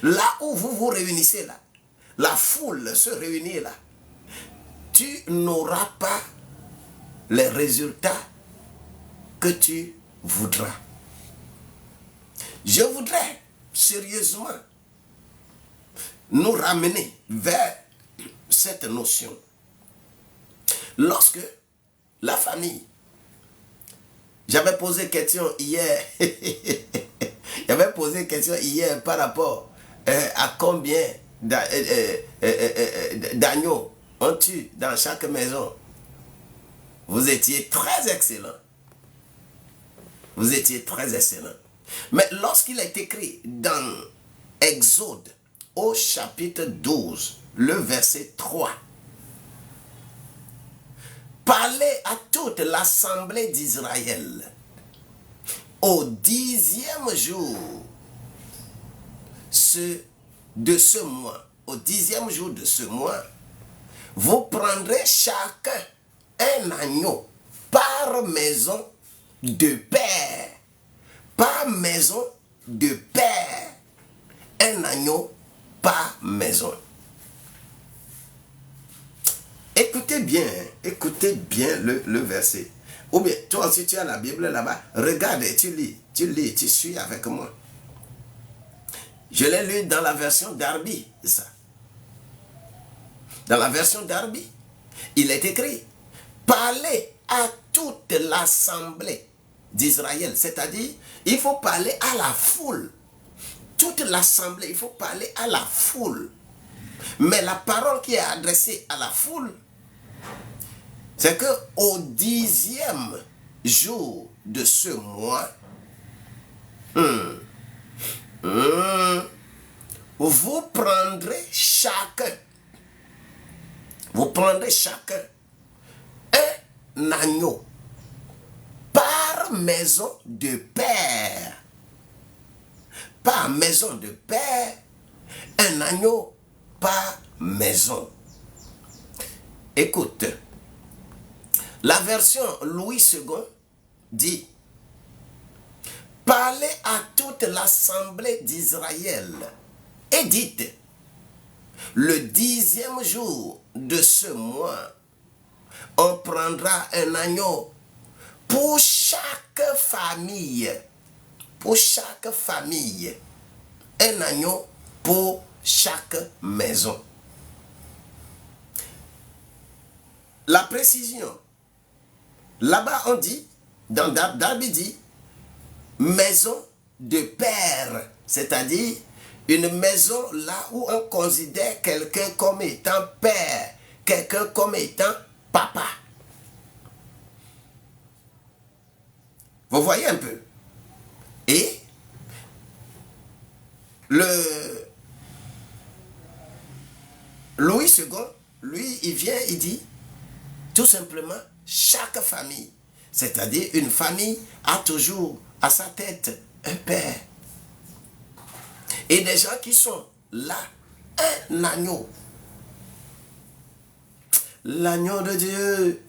là où vous vous réunissez là, la foule se réunit là, tu n'auras pas les résultats que tu voudras. Je voudrais sérieusement nous ramener vers cette notion. Lorsque la famille, j'avais posé question hier, par rapport à combien d'agneaux on tue dans chaque maison. Vous étiez très excellent. Vous étiez très excellent. Mais lorsqu'il est écrit dans Exode, au chapitre 12, le verset 3, parlez à toute l'assemblée d'Israël au 10e jour de ce mois. Au 10e jour de ce mois, vous prendrez chacun un agneau par maison de père. Par maison de père. Un agneau par maison. Écoutez bien le verset. Ou bien, toi aussi tu as la Bible là-bas, regarde et tu lis, tu suis avec moi. Je l'ai lu dans la version Darby, ça. Dans la version Darby, il est écrit, parlez à toute l'assemblée d'Israël, c'est-à-dire, il faut parler à la foule. Toute l'assemblée, il faut parler à la foule. Mais la parole qui est adressée à la foule, c'est que au 10e jour de ce mois, vous prendrez chacun un agneau par maison de père. Par maison de père, un agneau par maison. Écoute, la version Louis II dit, parlez à toute l'assemblée d'Israël et dites, le 10e jour de ce mois, On prendra un agneau pour chaque famille. Pour chaque famille. Un agneau pour chaque maison. La précision. Là-bas, on dit, dans Darby dit, maison de père. C'est-à-dire, une maison là où on considère quelqu'un comme étant père, quelqu'un comme étant papa. Vous voyez un peu. Et Louis II, lui, il vient, il dit, tout simplement, chaque famille, c'est-à-dire une famille a toujours à sa tête un père. Et des gens qui sont là, un agneau. L'agneau de Dieu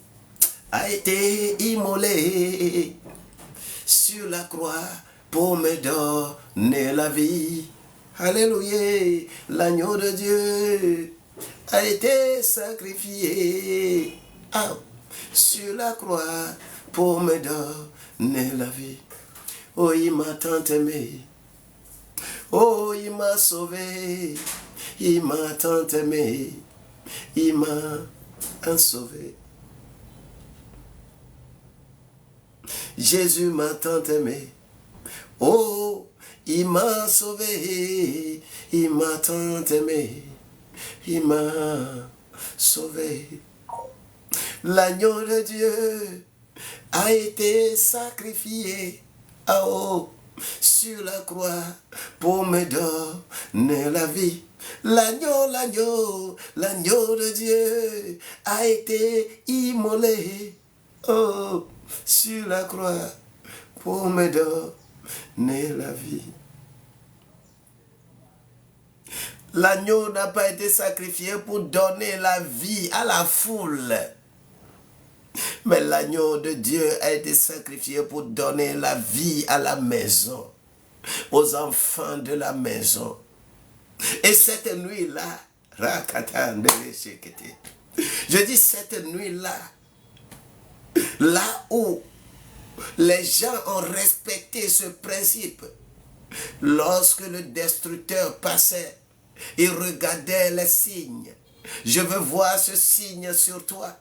a été immolé sur la croix pour me donner la vie. Alléluia, l'agneau de Dieu a été sacrifié sur la croix pour me donner la vie. Oh, il m'a tant aimé. Oh, il m'a sauvé. Il m'a tant aimé. Il m'a sauvé. Jésus m'a tant aimé. Oh, il m'a sauvé. Il m'a tant aimé. Il m'a sauvé. L'agneau de Dieu a été sacrifié sur la croix pour me donner la vie. L'agneau, l'agneau, l'agneau de Dieu a été immolé sur la croix pour me donner la vie. L'agneau n'a pas été sacrifié pour donner la vie à la foule. Mais l'agneau de Dieu a été sacrifié pour donner la vie à la maison, aux enfants de la maison. Et cette nuit-là, je dis cette nuit-là, là où les gens ont respecté ce principe, lorsque le destructeur passait, il regardait les signes. Je veux voir ce signe sur toi.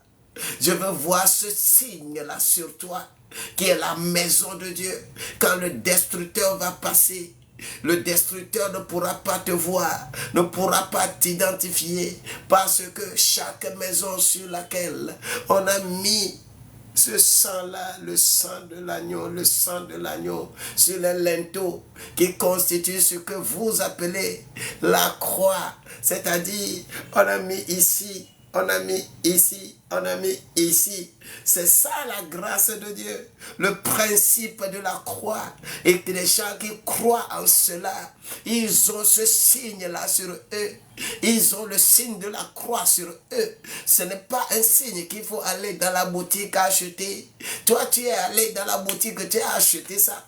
Je veux voir ce signe-là sur toi, qui est la maison de Dieu. Quand le destructeur va passer, le destructeur ne pourra pas te voir, ne pourra pas t'identifier, parce que chaque maison sur laquelle on a mis ce sang-là, le sang de l'agneau, sur les linteaux qui constituent ce que vous appelez la croix. C'est-à-dire, on a mis ici, on a mis ici, on a mis ici. C'est ça la grâce de Dieu, le principe de la croix. Et que les gens qui croient en cela, ils ont ce signe-là sur eux. Ils ont le signe de la croix sur eux. Ce n'est pas un signe qu'il faut aller dans la boutique acheter. Toi, tu es allé dans la boutique, tu as acheté ça.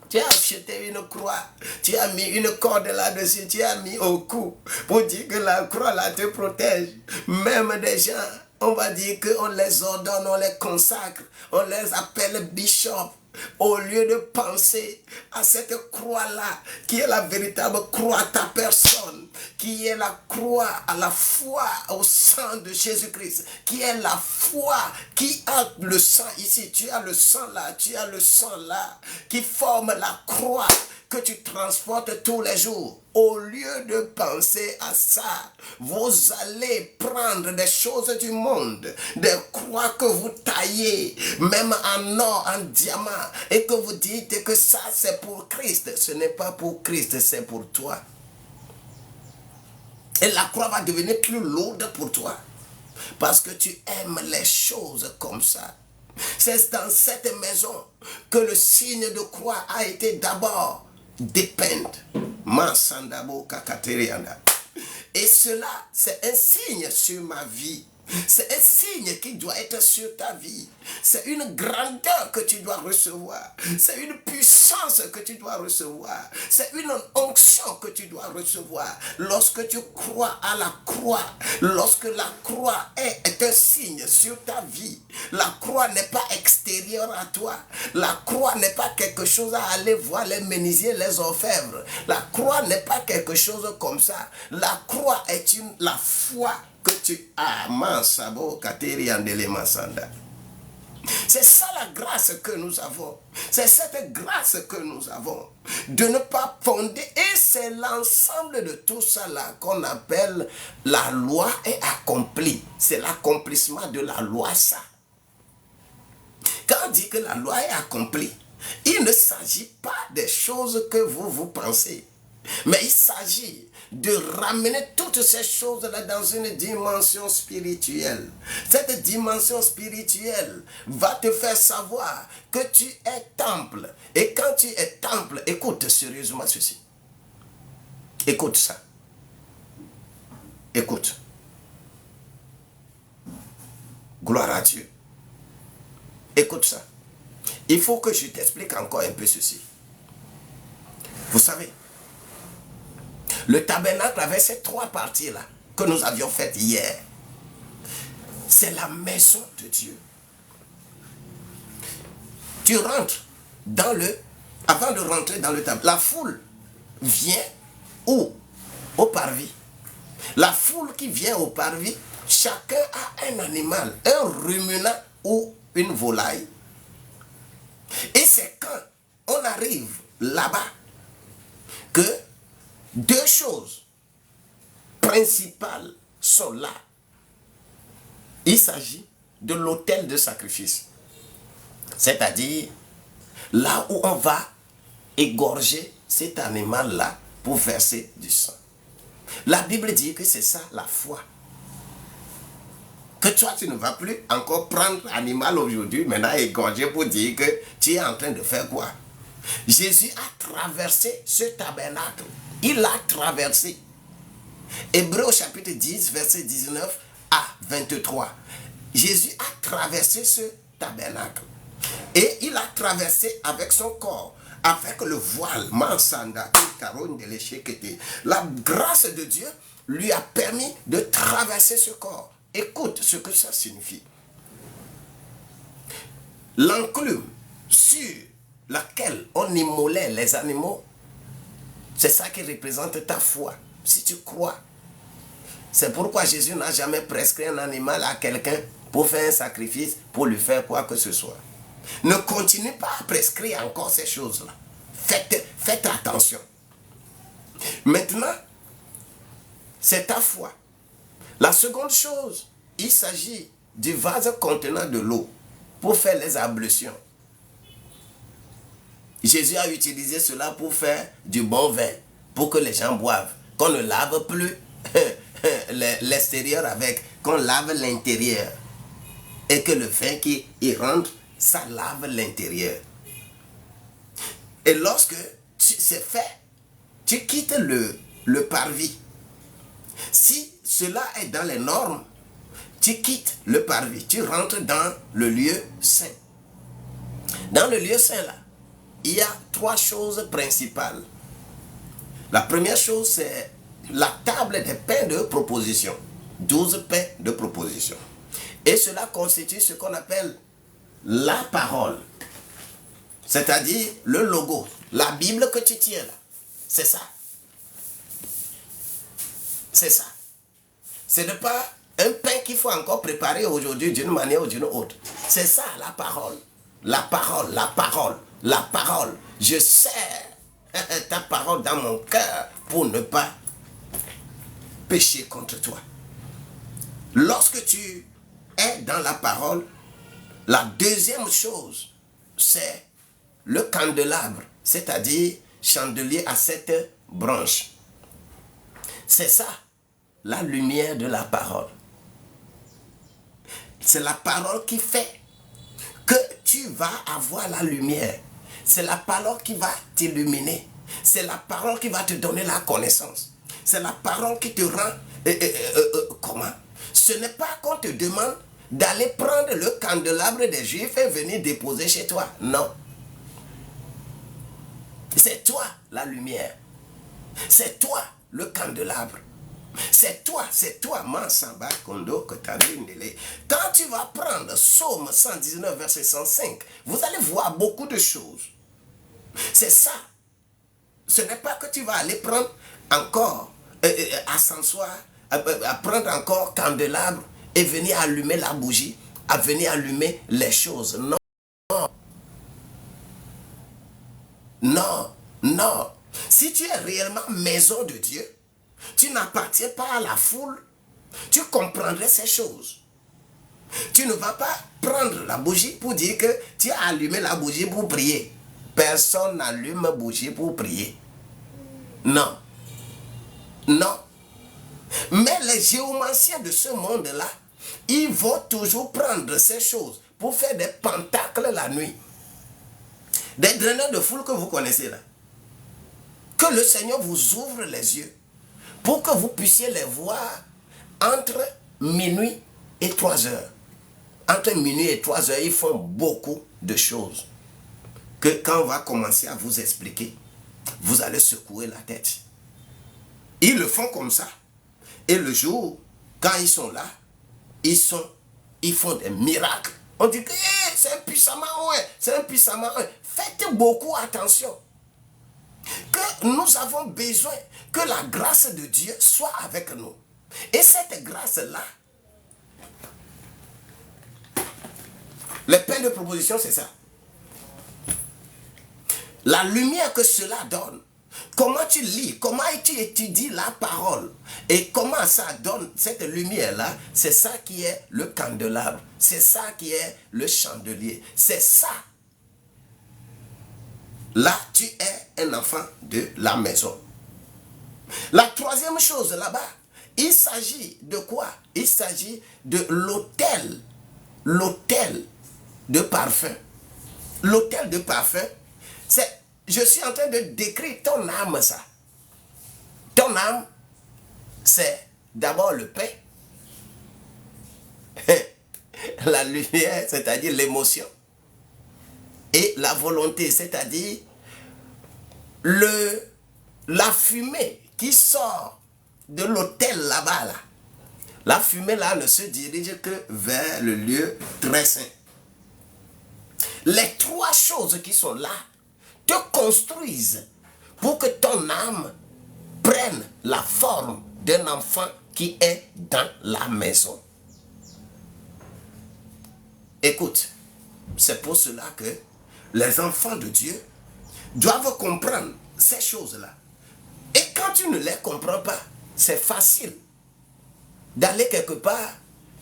Tu as acheté une croix, tu as mis une corde là-dessus, tu as mis au cou pour dire que la croix là te protège. Même des gens, on va dire qu'on les ordonne, on les consacre, on les appelle bishop. Au lieu de penser à cette croix-là, qui est la véritable croix à ta personne, qui est la croix à la foi au sang de Jésus-Christ, qui est la foi qui a le sang ici, tu as le sang là, tu as le sang là, qui forme la croix que tu transportes tous les jours. Au lieu de penser à ça, vous allez prendre des choses du monde, des croix que vous taillez, même en or, en diamant, et que vous dites que ça c'est pour Christ. Ce n'est pas pour Christ, c'est pour toi. Et la croix va devenir plus lourde pour toi, parce que tu aimes les choses comme ça. C'est dans cette maison que le signe de croix a été d'abord dépeint. Et cela, c'est un signe sur ma vie. C'est un signe qui doit être sur ta vie. C'est une grandeur que tu dois recevoir. C'est une puissance que tu dois recevoir. C'est une onction que tu dois recevoir. Lorsque tu crois à la croix, lorsque la croix est un signe sur ta vie, la croix n'est pas extérieure à toi. La croix n'est pas quelque chose à aller voir les menuisiers, les orfèvres. La croix n'est pas quelque chose comme ça. La croix est la foi que tu as. C'est ça la grâce que nous avons. C'est cette grâce que nous avons. De ne pas fonder. Et c'est l'ensemble de tout ça là qu'on appelle la loi est accomplie. C'est l'accomplissement de la loi ça. Quand on dit que la loi est accomplie, il ne s'agit pas des choses que vous pensez. Mais il s'agit de ramener toutes ces choses-là dans une dimension spirituelle. Cette dimension spirituelle va te faire savoir que tu es temple. Et quand tu es temple, écoute sérieusement ceci. Écoute ça. Écoute. Gloire à Dieu. Écoute ça. Il faut que je t'explique encore un peu ceci. Vous savez, le tabernacle avait ces trois parties-là que nous avions faites hier. C'est la maison de Dieu. Tu rentres dans avant de rentrer dans le tabernacle, la foule vient où? Au parvis. La foule qui vient au parvis, chacun a un animal, un ruminant ou une volaille. Et c'est quand on arrive là-bas que deux choses principales sont là. Il s'agit de l'autel de sacrifice. C'est-à-dire là où on va égorger cet animal-là pour verser du sang. La Bible dit que c'est ça la foi. Que toi, tu ne vas plus encore prendre l'animal aujourd'hui, maintenant égorger pour dire que tu es en train de faire quoi? Jésus a traversé ce tabernacle. Il l'a traversé. Hébreux chapitre 10, verset 19 à 23. Jésus a traversé ce tabernacle. Et il a traversé avec son corps, avec le voile, Mansanda, Caron de l'échec. La grâce de Dieu lui a permis de traverser ce corps. Écoute ce que ça signifie. L'enclume sur laquelle on immolait les animaux, c'est ça qui représente ta foi. Si tu crois. C'est pourquoi Jésus n'a jamais prescrit un animal à quelqu'un pour faire un sacrifice, pour lui faire quoi que ce soit. Ne continue pas à prescrire encore ces choses-là. Faites attention. Maintenant, c'est ta foi. La seconde chose, il s'agit du vase contenant de l'eau pour faire les ablutions. Jésus a utilisé cela pour faire du bon vin, pour que les gens boivent. Qu'on ne lave plus l'extérieur avec, qu'on lave l'intérieur. Et que le vin qui y rentre, ça lave l'intérieur. Et lorsque c'est fait, tu quittes le parvis. Si cela est dans les normes, tu quittes le parvis, tu rentres dans le lieu saint. Dans le lieu saint là, il y a trois choses principales. La première chose, c'est la table des pains de proposition. 12 pains de proposition. Et cela constitue ce qu'on appelle la parole. C'est-à-dire le logo. La Bible que tu tiens là. C'est ça. C'est ça. Ce n'est pas un pain qu'il faut encore préparer aujourd'hui d'une manière ou d'une autre. C'est ça la parole. La parole, la parole, la parole. Je serre ta parole dans mon cœur pour ne pas pécher contre toi. Lorsque tu es dans la parole, la deuxième chose, c'est le candélabre, c'est-à-dire chandelier à 7 branches. C'est ça, la lumière de la parole. C'est la parole qui fait que tu vas avoir la lumière. C'est la parole qui va t'illuminer. C'est la parole qui va te donner la connaissance. C'est la parole qui te rend... comment? Ce n'est pas qu'on te demande d'aller prendre le candélabre des Juifs et venir déposer chez toi. Non. C'est toi la lumière. C'est toi le candélabre. C'est toi, Mansamba Kondo Kotabindele. Quand tu vas prendre Psaume 119, verset 105, vous allez voir beaucoup de choses. C'est ça. Ce n'est pas que tu vas aller prendre encore, ascensoir, à prendre encore candélabre et venir allumer la bougie, à venir allumer les choses. Non. Non, non. Si tu es réellement maison de Dieu, tu n'appartiens pas à la foule, tu comprendrais ces choses. Tu ne vas pas prendre la bougie pour dire que tu as allumé la bougie pour prier. Personne n'allume bougie pour prier. Non. Non. Mais les géomanciens de ce monde-là, ils vont toujours prendre ces choses pour faire des pentacles la nuit. Des draineurs de foule que vous connaissez là. Que le Seigneur vous ouvre les yeux pour que vous puissiez les voir entre minuit et 3 heures. Entre minuit et 3 heures, ils font beaucoup de choses que quand on va commencer à vous expliquer, vous allez secouer la tête. Ils le font comme ça. Et le jour, quand ils sont là, ils font des miracles. On dit que c'est un puissamment, ouais, c'est un puissamment. Ouais. Faites beaucoup attention. Que nous avons besoin que la grâce de Dieu soit avec nous. Et cette grâce-là, les pains de proposition, c'est ça. La lumière que cela donne, comment tu lis, comment tu étudies la parole et comment ça donne cette lumière-là, c'est ça qui est le candélabre, c'est ça qui est le chandelier, c'est ça. Là, tu es un enfant de la maison. La troisième chose là-bas, il s'agit de quoi? Il s'agit de l'autel. L'autel de parfum. L'autel de parfum, c'est, je suis en train de décrire ton âme, ça. Ton âme, c'est d'abord le pain. La lumière, c'est-à-dire l'émotion. Et la volonté, c'est-à-dire la fumée qui sort de l'autel là-bas. Là. La fumée là ne se dirige que vers le lieu très saint. Les trois choses qui sont là te construisent pour que ton âme prenne la forme d'un enfant qui est dans la maison. Écoute, c'est pour cela que les enfants de Dieu doivent comprendre ces choses-là. Et quand tu ne les comprends pas, c'est facile d'aller quelque part.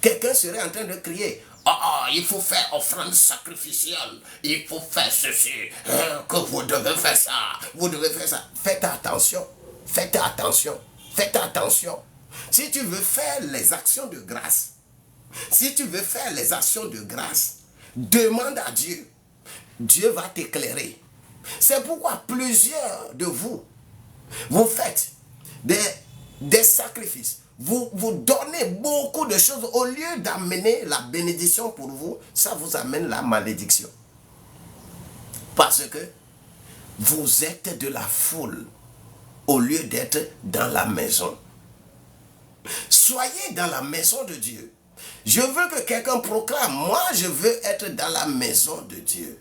Quelqu'un serait en train de crier, « Oh, il faut faire offrande sacrificielle, il faut faire ceci, que vous devez faire ça, vous devez faire ça. » Faites attention, faites attention, faites attention. Si tu veux faire les actions de grâce, demande à Dieu. Dieu va t'éclairer. C'est pourquoi plusieurs de vous, vous faites des sacrifices. Vous donnez beaucoup de choses. Au lieu d'amener la bénédiction pour vous, ça vous amène la malédiction. Parce que vous êtes de la foule au lieu d'être dans la maison. Soyez dans la maison de Dieu. Je veux que quelqu'un proclame, moi je veux être dans la maison de Dieu.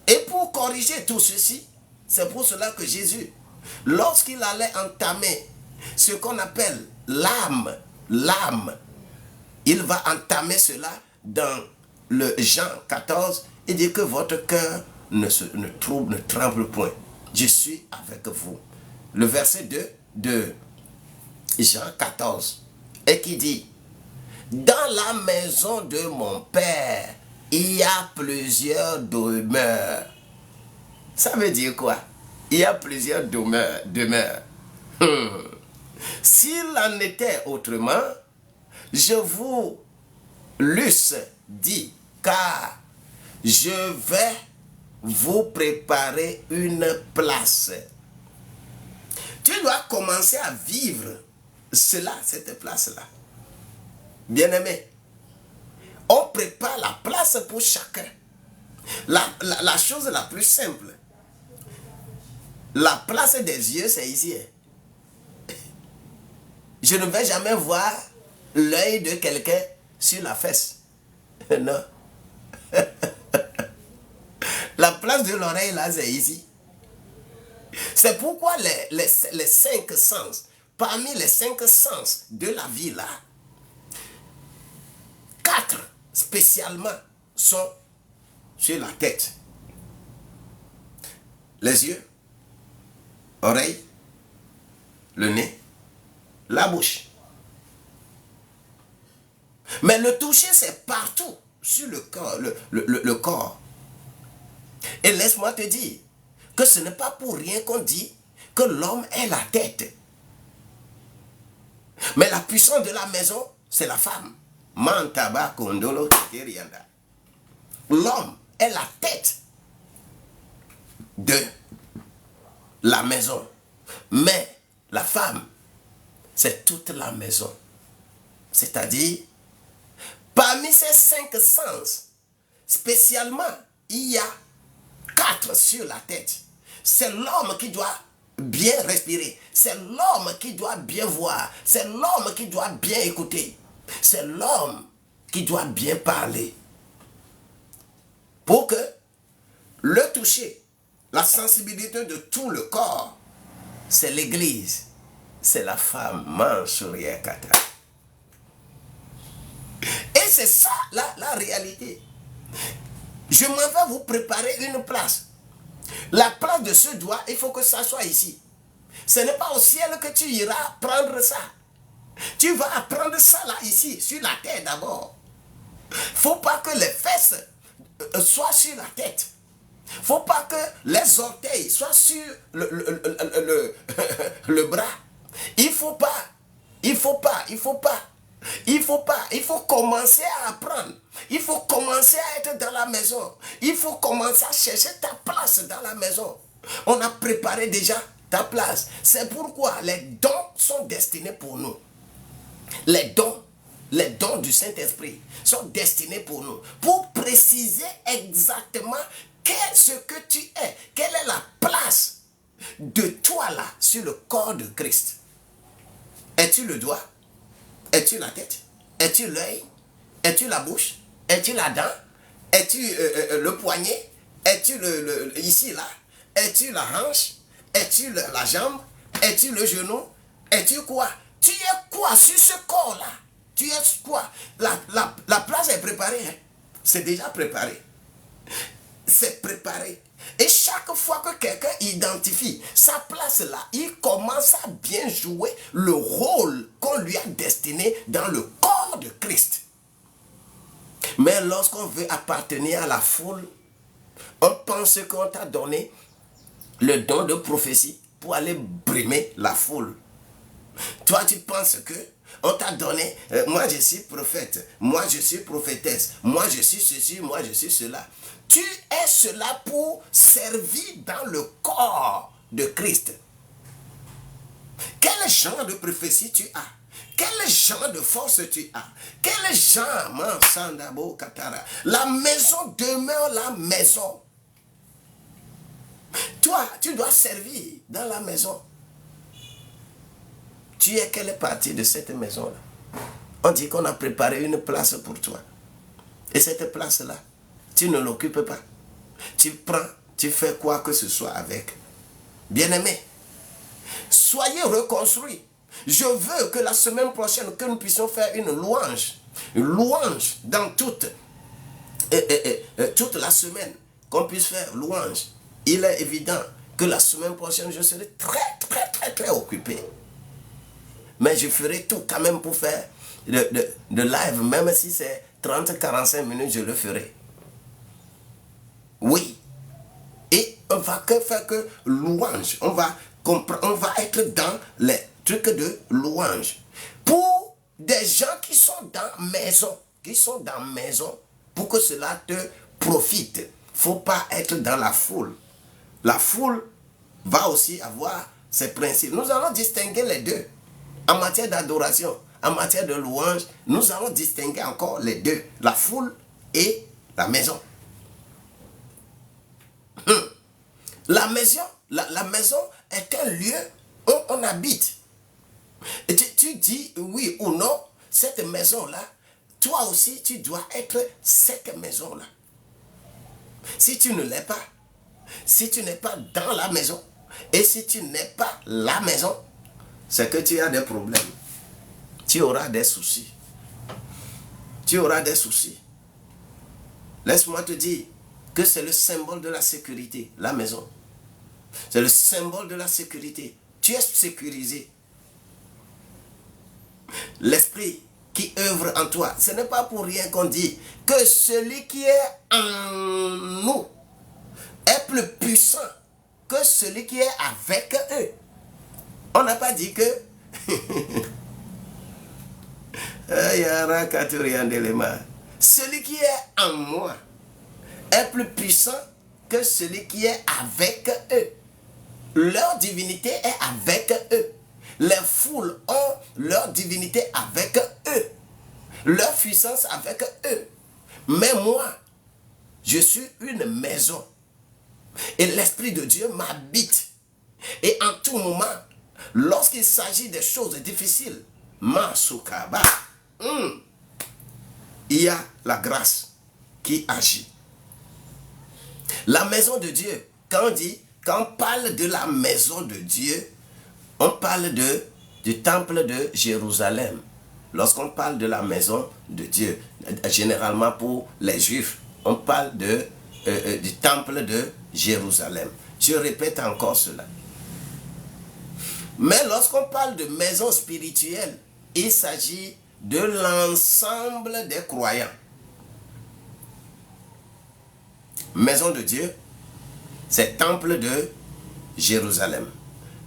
Et pour corriger tout ceci, c'est pour cela que Jésus, lorsqu'il allait entamer ce qu'on appelle l'âme, il va entamer cela dans le Jean 14 et dit que votre cœur ne tremble point. Je suis avec vous. Le verset 2 de Jean 14 et qui dit, dans la maison de mon Père, il y a plusieurs demeures. Ça veut dire quoi? Il y a plusieurs demeures. S'il en était autrement, je vous l'eusse dit, car je vais vous préparer une place. Tu dois commencer à vivre cela, cette place-là. Bien-aimé, on prépare la place pour chacun. La chose la plus simple, la place des yeux, c'est ici. Je ne vais jamais voir l'œil de quelqu'un sur la fesse. Non. La place de l'oreille, là, c'est ici. C'est pourquoi les 5 sens, parmi les 5 sens de la vie, là, 4 spécialement sont sur la tête. Les yeux, oreilles, le nez, la bouche. Mais le toucher, c'est partout sur le corps. Le corps. Et laisse-moi te dire que ce n'est pas pour rien qu'on dit que l'homme est la tête. Mais la puissance de la maison, c'est la femme. Mantaba kondolo kerianda. L'homme est la tête de la maison. Mais la femme, c'est toute la maison. C'est-à-dire, parmi ces 5 sens, spécialement, il y a 4 sur la tête. C'est l'homme qui doit bien respirer. C'est l'homme qui doit bien voir. C'est l'homme qui doit bien écouter. C'est l'homme qui doit bien parler. Pour que le toucher, la sensibilité de tout le corps, c'est l'église. C'est la femme. Mansouriakata. Et c'est ça la réalité. Je m'en vais vous préparer une place. La place de ce doigt, il faut que ça soit ici. Ce n'est pas au ciel que tu iras prendre ça. Tu vas apprendre ça là, ici, sur la tête d'abord. Il ne faut pas que les fesses soient sur la tête. Il ne faut pas que les orteils soient sur le bras. Il faut commencer à apprendre. Il faut commencer à être dans la maison. Il faut commencer à chercher ta place dans la maison. On a préparé déjà ta place. C'est pourquoi les dons sont destinés pour nous. Les dons du Saint-Esprit sont destinés pour nous. Pour préciser exactement ce que tu es. Quelle est la place de toi là sur le corps de Christ. Es-tu le doigt? Es-tu la tête? Es-tu l'œil? Es-tu la bouche? Es-tu la dent? Es-tu le poignet? Es-tu ici là? Es-tu la hanche? Es-tu la jambe? Es-tu le genou? Es-tu quoi? Tu es quoi sur ce corps-là? Tu es quoi? La place est préparée. Hein? C'est déjà préparé. C'est préparé. Et chaque fois que quelqu'un identifie sa place là, il commence à bien jouer le rôle qu'on lui a destiné dans le corps de Christ. Mais lorsqu'on veut appartenir à la foule, on pense qu'on t'a donné le don de prophétie pour aller brimer la foule. Toi, tu penses que on t'a donné, moi je suis prophète, moi je suis prophétesse, moi je suis ceci, moi je suis cela. Tu es cela pour servir dans le corps de Christ. Quel genre de prophétie tu as? Quel genre de force tu as? Quel genre, la maison demeure la maison. Toi, tu dois servir dans la maison. Tu es quelle partie de cette maison-là? On dit qu'on a préparé une place pour toi. Et cette place-là, tu ne l'occupes pas. Tu prends, tu fais quoi que ce soit avec. Bien-aimé, soyez reconstruits. Je veux que la semaine prochaine, que nous puissions faire une louange dans toute la semaine, qu'on puisse faire louange. Il est évident que la semaine prochaine, je serai très occupé. Mais je ferai tout quand même pour faire de live, même si c'est 30-45 minutes, je le ferai. Oui. Et on va faire que louange. On va être dans les trucs de louange. Pour des gens qui sont dans maison, pour que cela te profite. Il ne faut pas être dans la foule. La foule va aussi avoir ses principes. Nous allons distinguer les deux. En matière d'adoration, en matière de louange, nous allons distinguer encore les deux, la foule et la maison. La maison est un lieu où on habite. Et tu dis oui ou non, cette maison-là, toi aussi tu dois être cette maison-là. Si tu ne l'es pas, si tu n'es pas dans la maison, et si tu n'es pas la maison, c'est que tu as des problèmes. Tu auras des soucis. Tu auras des soucis. Laisse-moi te dire que c'est le symbole de la sécurité, la maison. C'est le symbole de la sécurité. Tu es sécurisé. L'esprit qui œuvre en toi, ce n'est pas pour rien qu'on dit que celui qui est en nous est plus puissant que celui qui est avec eux. On n'a pas dit que celui qui est en moi est plus puissant que celui qui est avec eux. Leur divinité est avec eux. Les foules ont leur divinité avec eux. Leur puissance avec eux. Mais moi, je suis une maison. Et l'Esprit de Dieu m'habite. Et en tout moment, lorsqu'il s'agit de choses difficiles, il y a la grâce qui agit. La maison de Dieu, quand on parle de la maison de Dieu, on parle du temple de Jérusalem. Lorsqu'on parle de la maison de Dieu, généralement pour les Juifs, on parle du temple de Jérusalem. Je répète encore cela. Mais lorsqu'on parle de maison spirituelle, il s'agit de l'ensemble des croyants. Maison de Dieu, c'est temple de Jérusalem.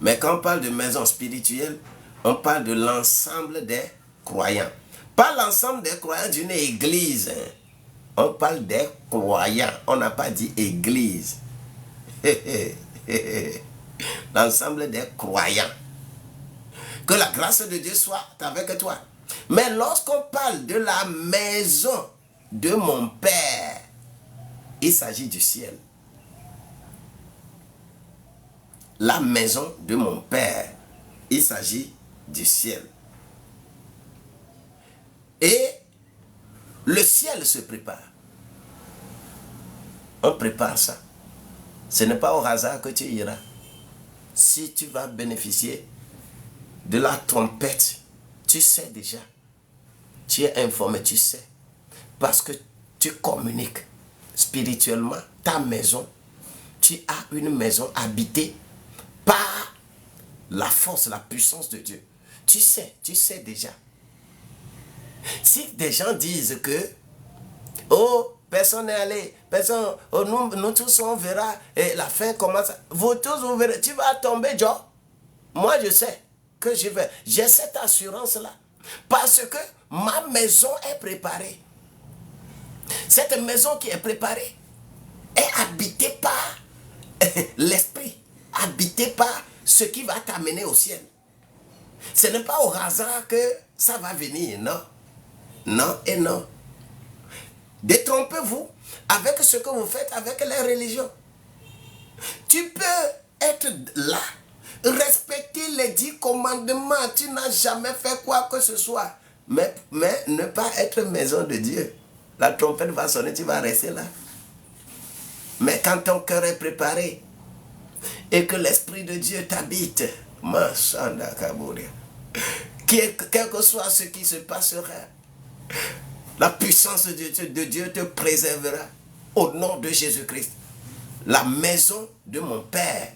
Mais quand on parle de maison spirituelle, on parle de l'ensemble des croyants. Pas l'ensemble des croyants d'une église. On parle des croyants. On n'a pas dit église. L'ensemble des croyants. Que la grâce de Dieu soit avec toi. Mais lorsqu'on parle de la maison de mon Père, il s'agit du ciel. La maison de mon Père, il s'agit du ciel. Et le ciel se prépare. On prépare ça. Ce n'est pas au hasard que tu iras. Si tu vas bénéficier de la trompette, tu sais déjà. Tu es informé, tu sais. Parce que tu communiques spirituellement ta maison. Tu as une maison habitée par la force, la puissance de Dieu. Tu sais déjà. Si des gens disent que, oh, personne n'est allé, personne, oh, nous tous on verra, et la fin commence, vous tous vous verrez, tu vas tomber, Joe. Moi je sais que je vais, j'ai cette assurance-là, parce que ma maison est préparée. Cette maison qui est préparée est habitée par l'esprit, habitée par ce qui va t'amener au ciel. Ce n'est pas au hasard que ça va venir, non. Non et non. Détrompez-vous avec ce que vous faites avec les religions. Tu peux être là, respecter les 10 commandements, tu n'as jamais fait quoi que ce soit, mais ne pas être maison de Dieu. La trompette va sonner, tu vas rester là. Mais quand ton cœur est préparé et que l'Esprit de Dieu t'habite, quel que soit ce qui se passera, la puissance de Dieu te préservera au nom de Jésus-Christ. La maison de mon Père,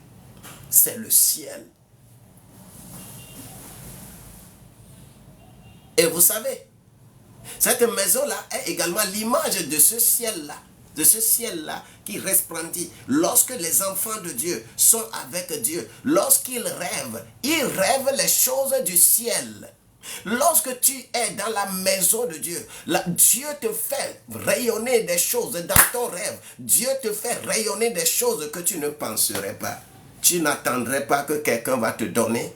c'est le ciel. Et vous savez, cette maison-là est également l'image de ce ciel-là qui resplendit. Lorsque les enfants de Dieu sont avec Dieu, lorsqu'ils rêvent, ils rêvent les choses du ciel. Lorsque tu es dans la maison de Dieu, Dieu te fait rayonner des choses dans ton rêve. Dieu te fait rayonner des choses que tu ne penserais pas. Tu n'attendrais pas que quelqu'un va te donner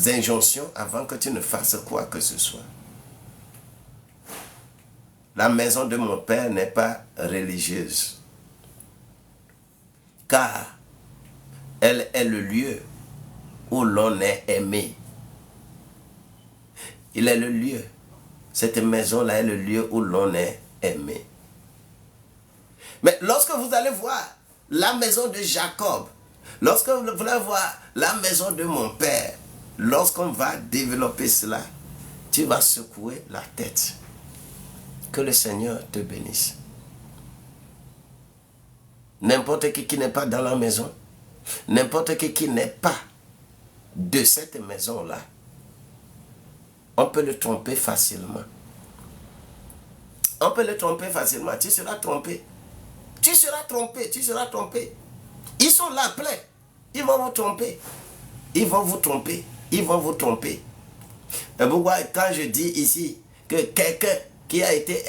injonctions avant que tu ne fasses quoi que ce soit. La maison de mon père n'est pas religieuse, car elle est le lieu où l'on est aimé. Il est le lieu. Cette maison-là est le lieu où l'on est aimé. Mais lorsque vous allez voir la maison de Jacob, lorsque vous allez voir la maison de mon père, lorsqu'on va développer cela, tu vas secouer la tête. Que le Seigneur te bénisse. N'importe qui n'est pas dans la maison, n'importe qui n'est pas de cette maison-là, on peut le tromper facilement. On peut le tromper facilement. Tu seras trompé. Tu seras trompé. Tu seras trompé. Ils sont là pleins. Ils vont vous tromper. Ils vont vous tromper. Ils vont vous tromper. Et pourquoi quand je dis ici que quelqu'un qui a été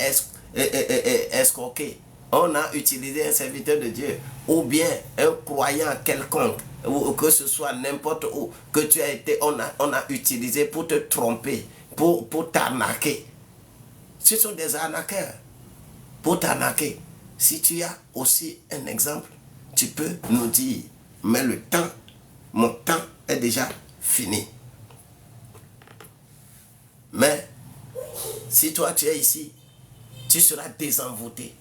escroqué, on a utilisé un serviteur de Dieu, ou bien un croyant quelconque, ou que ce soit n'importe où, que tu as été, on a utilisé pour te tromper, pour t'arnaquer. Ce sont des arnaqueurs. Pour t'arnaquer. Si tu as aussi un exemple, tu peux nous dire, mais le temps, mon temps est déjà fini. Mais si toi tu es ici, tu seras désenvoûté.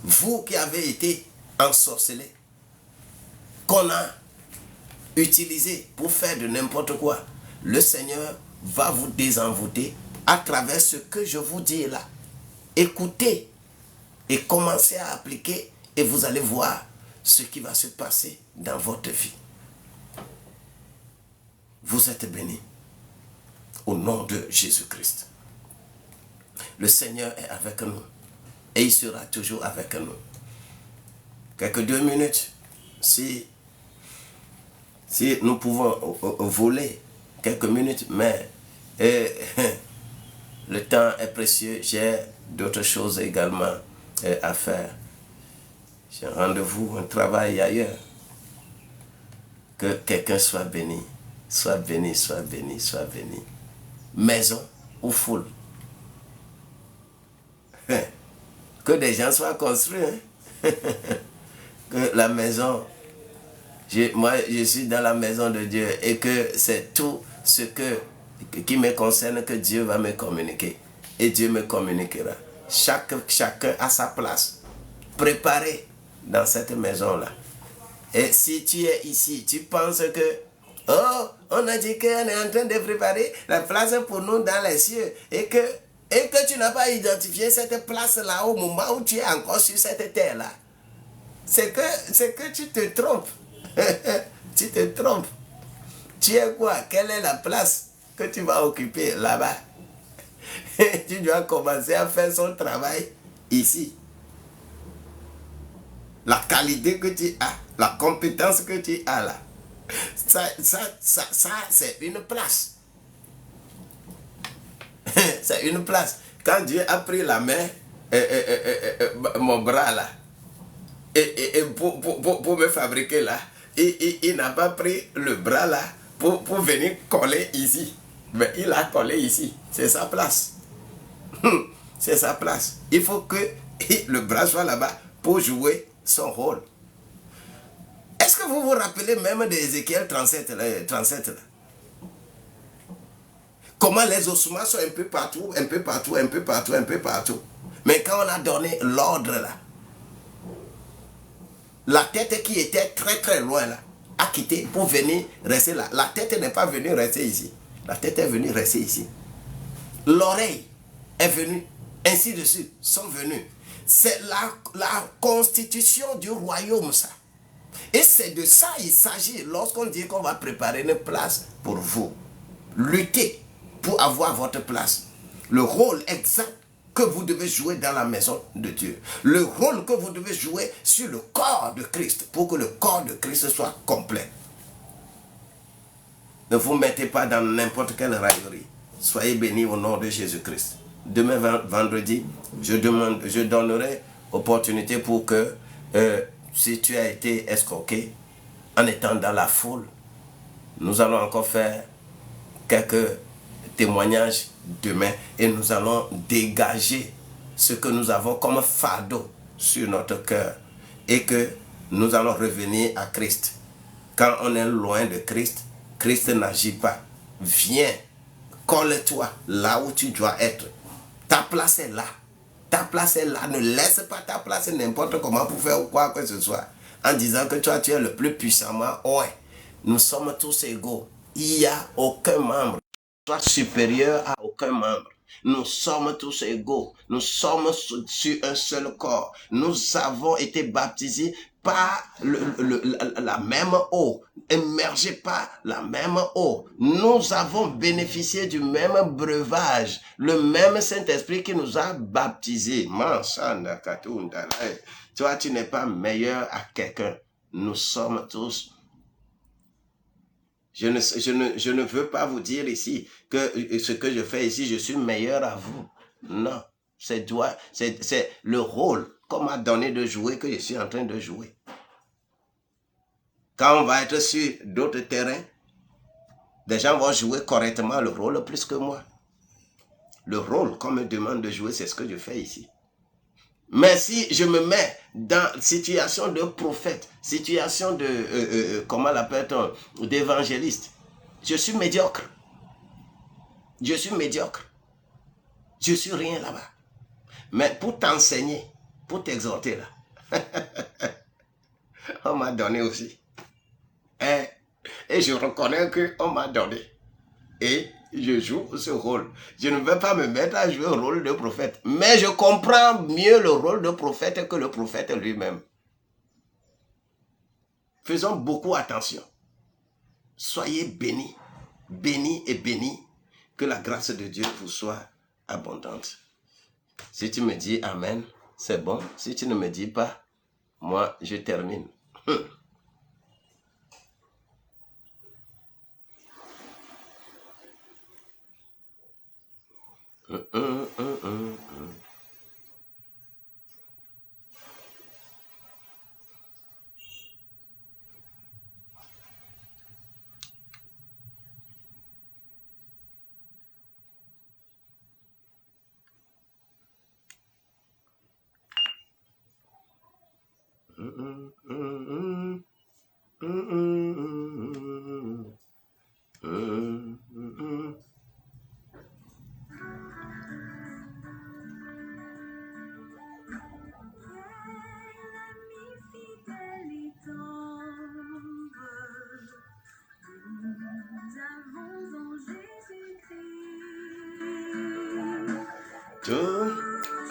Vous qui avez été ensorcelés, qu'on a utilisé pour faire de n'importe quoi, le Seigneur va vous désenvoûter à travers ce que je vous dis là. Écoutez et commencez à appliquer et vous allez voir ce qui va se passer dans votre vie. Vous êtes bénis au nom de Jésus-Christ. Le Seigneur est avec nous et il sera toujours avec nous. Quelques 2 minutes, si nous pouvons voler quelques minutes, mais le temps est précieux. J'ai d'autres choses également à faire. J'ai un rendez-vous, un travail ailleurs. Que quelqu'un soit béni, soit béni, soit béni, soit béni. Maison ou foule. Que des gens soient construits. Hein? Que la maison, moi je suis dans la maison de Dieu et que c'est tout ce qui me concerne que Dieu va me communiquer. Et Dieu me communiquera. Chacun a sa place. Préparé dans cette maison-là. Et si tu es ici, tu penses que, oh, on a dit qu'on est en train de préparer la place pour nous dans les cieux et que tu n'as pas identifié cette place-là au moment où tu es encore sur cette terre-là. C'est que tu te trompes. Tu te trompes. Tu es quoi? Quelle est la place que tu vas occuper là-bas? Tu dois commencer à faire son travail ici. La qualité que tu as, la compétence que tu as là, ça c'est une place. C'est une place. Quand Dieu a pris la main, mon bras là, et pour me fabriquer là, il n'a pas pris le bras là pour venir coller ici. Mais il a collé ici. C'est sa place. C'est sa place. Il faut que le bras soit là-bas pour jouer son rôle. Est-ce que vous vous rappelez même d'Ézéchiel 37 là? Comment les ossements sont un peu partout, un peu partout, un peu partout, un peu partout. Mais quand on a donné l'ordre là, la tête qui était très très loin là, a quitté pour venir rester là. La tête n'est pas venue rester ici. La tête est venue rester ici. L'oreille est venue, ainsi de suite, sont venus. C'est la constitution du royaume, ça. Et c'est de ça il s'agit lorsqu'on dit qu'on va préparer une place pour vous. Luttez pour avoir votre place. Le rôle exact que vous devez jouer dans la maison de Dieu. Le rôle que vous devez jouer sur le corps de Christ pour que le corps de Christ soit complet. Ne vous mettez pas dans n'importe quelle raillerie. Soyez bénis au nom de Jésus-Christ. Demain vendredi, je donnerai opportunité pour que si tu as été escroqué en étant dans la foule, Nous allons encore faire quelques témoignages demain et nous allons dégager ce que nous avons comme fardeau sur notre cœur et que nous allons revenir à Christ. Quand on est loin de Christ, Christ n'agit pas. Viens, colle-toi là où tu dois être. Ta place est là. Ta place est là. Ne laisse pas ta place n'importe comment pour faire quoi que ce soit. En disant que toi, tu es le plus puissamment. Ouais, nous sommes tous égaux. Il n'y a aucun membre soit supérieur à aucun membre. Nous sommes tous égaux. Nous sommes sur un seul corps. Nous avons été baptisés par la même eau, immergés par la même eau. Nous avons bénéficié du même breuvage, le même Saint-Esprit qui nous a baptisés. Toi, tu n'es pas meilleur à quelqu'un. Nous sommes tous. Je ne veux pas vous dire ici que ce que je fais ici, je suis meilleur à vous. Non, c'est le rôle qu'on m'a donné de jouer que je suis en train de jouer. Quand on va être sur d'autres terrains, des gens vont jouer correctement le rôle plus que moi. Le rôle qu'on me demande de jouer, c'est ce que je fais ici. Mais si je me mets dans situation de prophète, situation de, comment l'appelle-t-on, d'évangéliste, je suis médiocre. Je suis médiocre. Je suis rien là-bas. Mais pour t'enseigner, pour t'exhorter là, on m'a donné aussi. Et je reconnais qu'on m'a donné. Et je joue ce rôle. Je ne vais pas me mettre à jouer le rôle de prophète. Mais je comprends mieux le rôle de prophète que le prophète lui-même. Faisons beaucoup attention. Soyez bénis. Bénis et bénis. Que la grâce de Dieu vous soit abondante. Si tu me dis Amen, c'est bon. Si tu ne me dis pas, moi, je termine.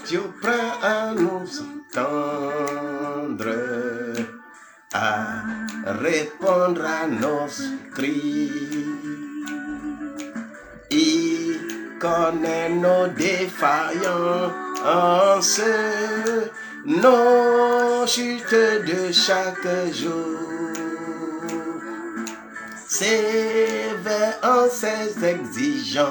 Dieu prêt à nous entendre, à répondre à nos cris. Il connaît nos défaillances, nos chutes de chaque jour. Sévère en ses exigences,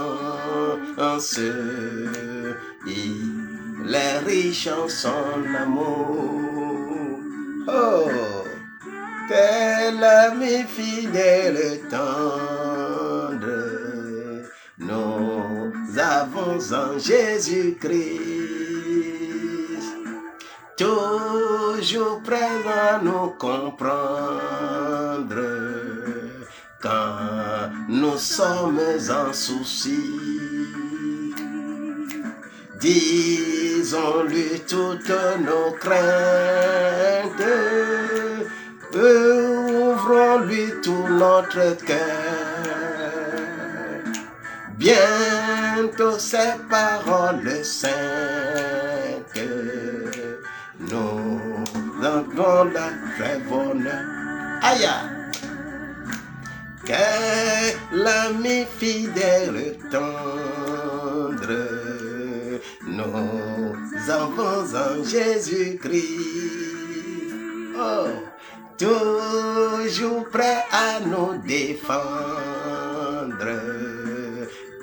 il est riche en son amour. Oh, tel ami fidèle tendre, nous avons en Jésus-Christ, toujours prêt à nous comprendre quand nous sommes en souci. Disons-lui toutes nos craintes, ouvrons-lui tout notre cœur. Bientôt ces paroles saintes nous rendront la trêve honneur. Aïe! Quel ami fidèle tendre, nous avons en Jésus-Christ. Oh, toujours prêt à nous défendre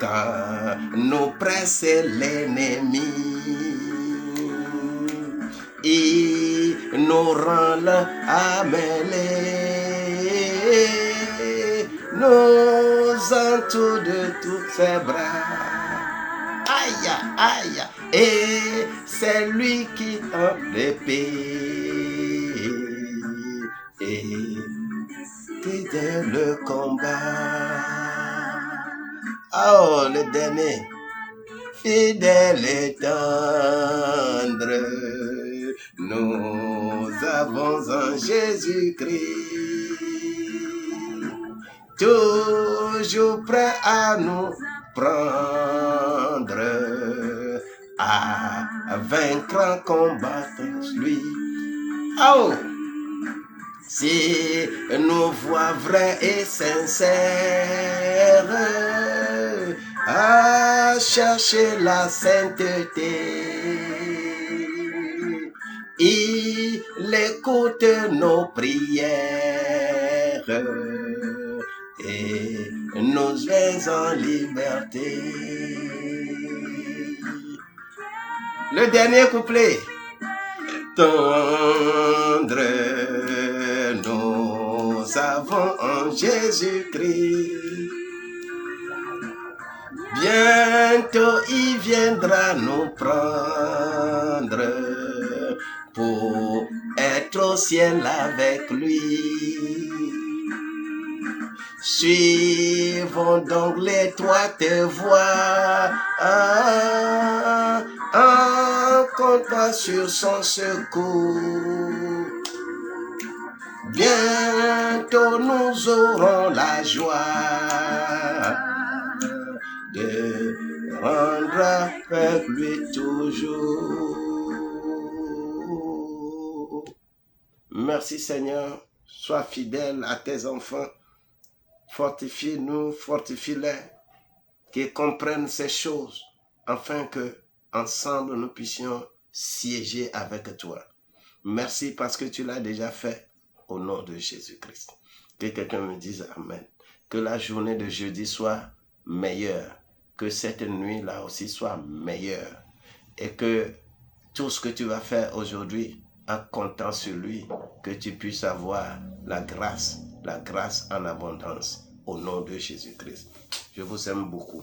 quand nous presse l'ennemi. Il nous rend amèlés, nous entoure de tous ses bras. Aïe, aïe, et c'est lui qui tend l'épée et qui donne le combat. Oh, le dernier, fidèle et tendre, nous avons un Jésus-Christ, toujours prêt à nous prendre, à vaincre en combattre lui. Oh! Si nous voix vraies et sincères à chercher la sainteté, il écoute nos prières et nous met en liberté. Le dernier couplet. Tendre, nous avons en Jésus-Christ. Bientôt il viendra nous prendre pour être au ciel avec lui. Suivons donc l'étroite voie, en comptant sur son secours. Bientôt nous aurons la joie de rendre avec lui toujours. Merci Seigneur, sois fidèle à tes enfants. Fortifie-nous, fortifie-les, qu'ils comprennent ces choses, afin que, ensemble, nous puissions siéger avec toi. Merci parce que tu l'as déjà fait, au nom de Jésus-Christ. Que quelqu'un me dise Amen. Que la journée de jeudi soit meilleure, que cette nuit-là aussi soit meilleure, et que tout ce que tu vas faire aujourd'hui, en comptant sur lui, que tu puisses avoir la grâce en abondance, au nom de Jésus-Christ. Je vous aime beaucoup.